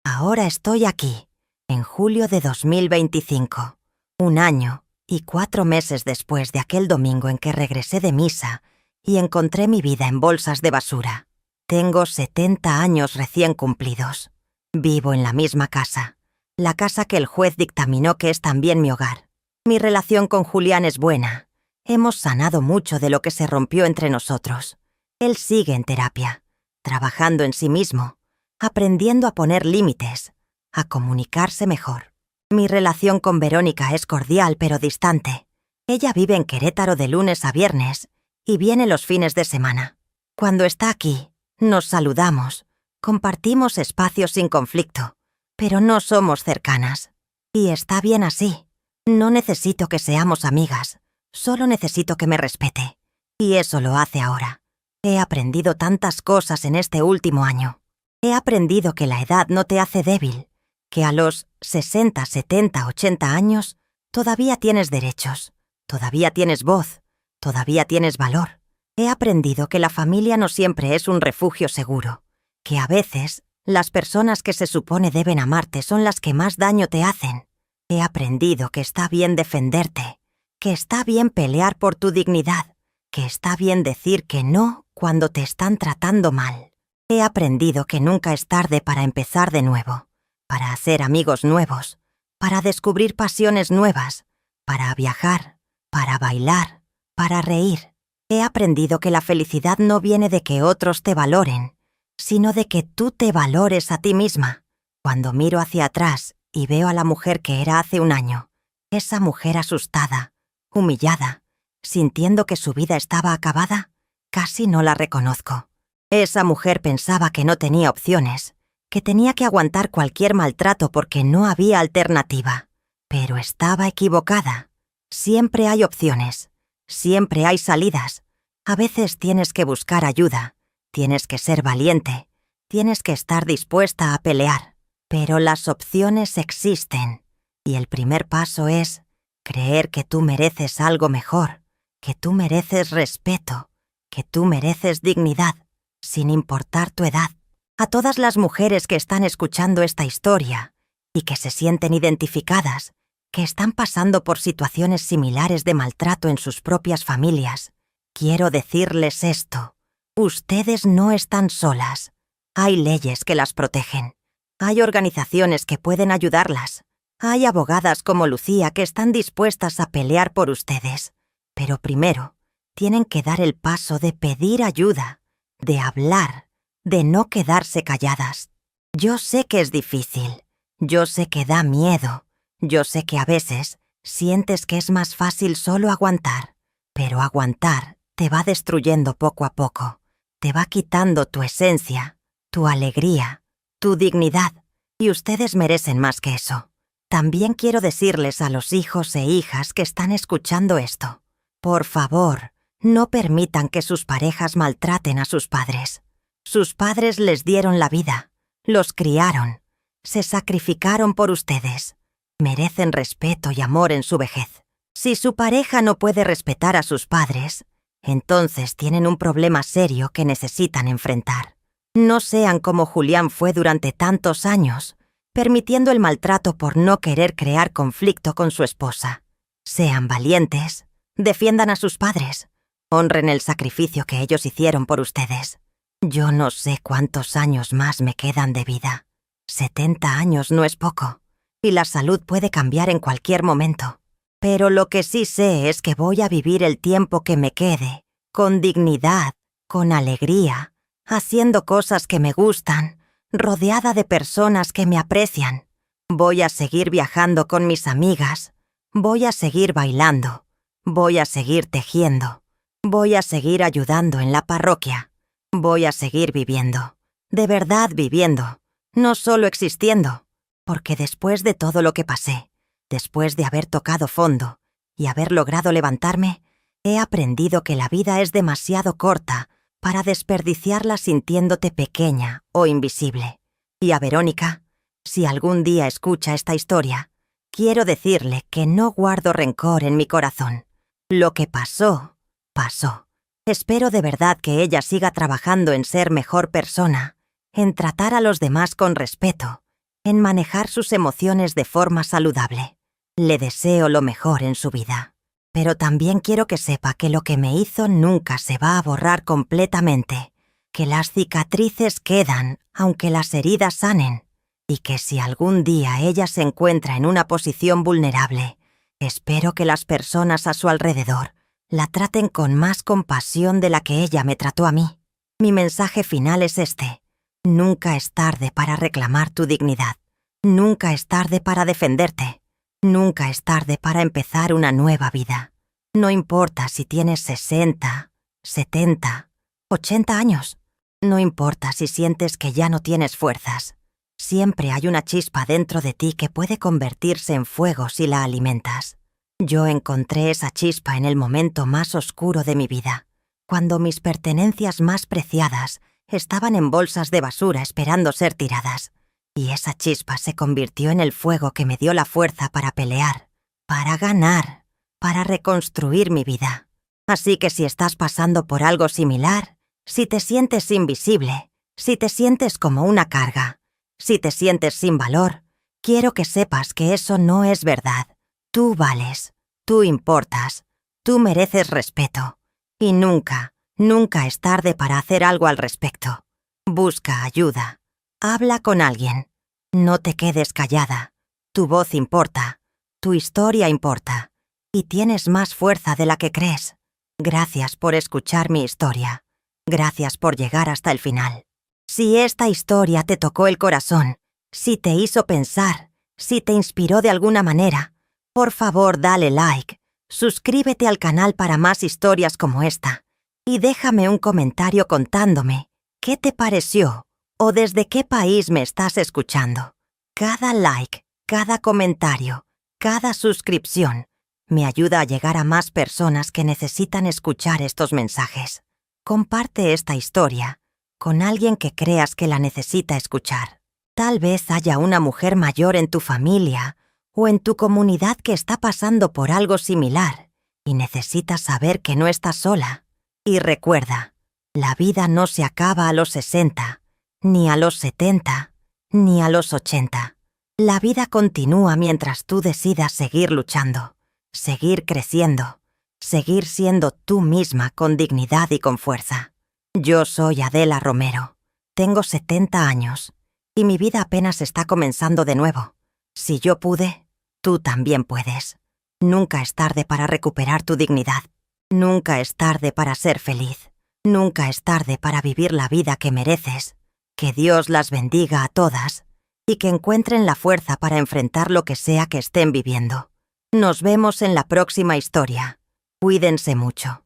S1: Ahora estoy aquí, en julio de 2025, 1 año y 4 meses después de aquel domingo en que regresé de misa y encontré mi vida en bolsas de basura. Tengo 70 años recién cumplidos. Vivo en la misma casa. La casa que el juez dictaminó que es también mi hogar. Mi relación con Julián es buena. Hemos sanado mucho de lo que se rompió entre nosotros. Él sigue en terapia, trabajando en sí mismo, aprendiendo a poner límites, a comunicarse mejor. Mi relación con Verónica es cordial pero distante. Ella vive en Querétaro de lunes a viernes y viene los fines de semana. Cuando está aquí, nos saludamos, compartimos espacios sin conflicto, pero no somos cercanas. Y está bien así. No necesito que seamos amigas, solo necesito que me respete. Y eso lo hace ahora. He aprendido tantas cosas en este último año. He aprendido que la edad no te hace débil, que a los 60, 70, 80 años todavía tienes derechos, todavía tienes voz, todavía tienes valor. He aprendido que la familia no siempre es un refugio seguro, que a veces las personas que se supone deben amarte son las que más daño te hacen. He aprendido que está bien defenderte, que está bien pelear por tu dignidad, que está bien decir que no cuando te están tratando mal. He aprendido que nunca es tarde para empezar de nuevo, para hacer amigos nuevos, para descubrir pasiones nuevas, para viajar, para bailar, para reír. He aprendido que la felicidad no viene de que otros te valoren, sino de que tú te valores a ti misma. Cuando miro hacia atrás y veo a la mujer que era hace un año, esa mujer asustada, humillada, sintiendo que su vida estaba acabada, casi no la reconozco. Esa mujer pensaba que no tenía opciones, que tenía que aguantar cualquier maltrato porque no había alternativa. Pero estaba equivocada. Siempre hay opciones, siempre hay salidas. A veces tienes que buscar ayuda, tienes que ser valiente, tienes que estar dispuesta a pelear. Pero las opciones existen, y el primer paso es creer que tú mereces algo mejor, que tú mereces respeto, que tú mereces dignidad, sin importar tu edad. A todas las mujeres que están escuchando esta historia y que se sienten identificadas, que están pasando por situaciones similares de maltrato en sus propias familias, quiero decirles esto: ustedes no están solas. Hay leyes que las protegen. Hay organizaciones que pueden ayudarlas. Hay abogadas como Lucía que están dispuestas a pelear por ustedes. Pero primero, tienen que dar el paso de pedir ayuda, de hablar, de no quedarse calladas. Yo sé que es difícil. Yo sé que da miedo. Yo sé que a veces sientes que es más fácil solo aguantar. Pero aguantar te va destruyendo poco a poco. Te va quitando tu esencia, tu alegría, tu dignidad, y ustedes merecen más que eso. También quiero decirles a los hijos e hijas que están escuchando esto: por favor, no permitan que sus parejas maltraten a sus padres. Sus padres les dieron la vida, los criaron, se sacrificaron por ustedes. Merecen respeto y amor en su vejez. Si su pareja no puede respetar a sus padres, entonces tienen un problema serio que necesitan enfrentar. No sean como Julián fue durante tantos años, permitiendo el maltrato por no querer crear conflicto con su esposa. Sean valientes, defiendan a sus padres, honren el sacrificio que ellos hicieron por ustedes. Yo no sé cuántos años más me quedan de vida. 70 años no es poco, y la salud puede cambiar en cualquier momento. Pero lo que sí sé es que voy a vivir el tiempo que me quede, con dignidad, con alegría, haciendo cosas que me gustan, rodeada de personas que me aprecian. Voy a seguir viajando con mis amigas, voy a seguir bailando, voy a seguir tejiendo, voy a seguir ayudando en la parroquia, voy a seguir viviendo, de verdad viviendo, no solo existiendo, porque después de todo lo que pasé, después de haber tocado fondo y haber logrado levantarme, he aprendido que la vida es demasiado corta para desperdiciarla sintiéndote pequeña o invisible. Y a Verónica, si algún día escucha esta historia, quiero decirle que no guardo rencor en mi corazón. Lo que pasó, pasó. Espero de verdad que ella siga trabajando en ser mejor persona, en tratar a los demás con respeto, en manejar sus emociones de forma saludable. Le deseo lo mejor en su vida. Pero también quiero que sepa que lo que me hizo nunca se va a borrar completamente, que las cicatrices quedan, aunque las heridas sanen, y que si algún día ella se encuentra en una posición vulnerable, espero que las personas a su alrededor la traten con más compasión de la que ella me trató a mí. Mi mensaje final es este: nunca es tarde para reclamar tu dignidad. Nunca es tarde para defenderte. Nunca es tarde para empezar una nueva vida. No importa si tienes 60, 70, 80 años. No importa si sientes que ya no tienes fuerzas. Siempre hay una chispa dentro de ti que puede convertirse en fuego si la alimentas. Yo encontré esa chispa en el momento más oscuro de mi vida, cuando mis pertenencias más preciadas estaban en bolsas de basura esperando ser tiradas. Y esa chispa se convirtió en el fuego que me dio la fuerza para pelear, para ganar, para reconstruir mi vida. Así que si estás pasando por algo similar, si te sientes invisible, si te sientes como una carga, si te sientes sin valor, quiero que sepas que eso no es verdad. Tú vales, tú importas, tú mereces respeto. Y nunca, nunca es tarde para hacer algo al respecto. Busca ayuda. Habla con alguien. No te quedes callada. Tu voz importa. Tu historia importa. Y tienes más fuerza de la que crees. Gracias por escuchar mi historia. Gracias por llegar hasta el final. Si esta historia te tocó el corazón, si te hizo pensar, si te inspiró de alguna manera, por favor dale like, suscríbete al canal para más historias como esta y déjame un comentario contándome qué te pareció o desde qué país me estás escuchando. Cada like, cada comentario, cada suscripción me ayuda a llegar a más personas que necesitan escuchar estos mensajes. Comparte esta historia con alguien que creas que la necesita escuchar. Tal vez haya una mujer mayor en tu familia o en tu comunidad que está pasando por algo similar y necesita saber que no estás sola. Y recuerda, la vida no se acaba a los 60, ni a los 70, ni a los 80. La vida continúa mientras tú decidas seguir luchando, seguir creciendo, seguir siendo tú misma con dignidad y con fuerza. Yo soy Adela Romero. Tengo 70 años y mi vida apenas está comenzando de nuevo. Si yo pude, tú también puedes. Nunca es tarde para recuperar tu dignidad. Nunca es tarde para ser feliz. Nunca es tarde para vivir la vida que mereces. Que Dios las bendiga a todas y que encuentren la fuerza para enfrentar lo que sea que estén viviendo. Nos vemos en la próxima historia. Cuídense mucho.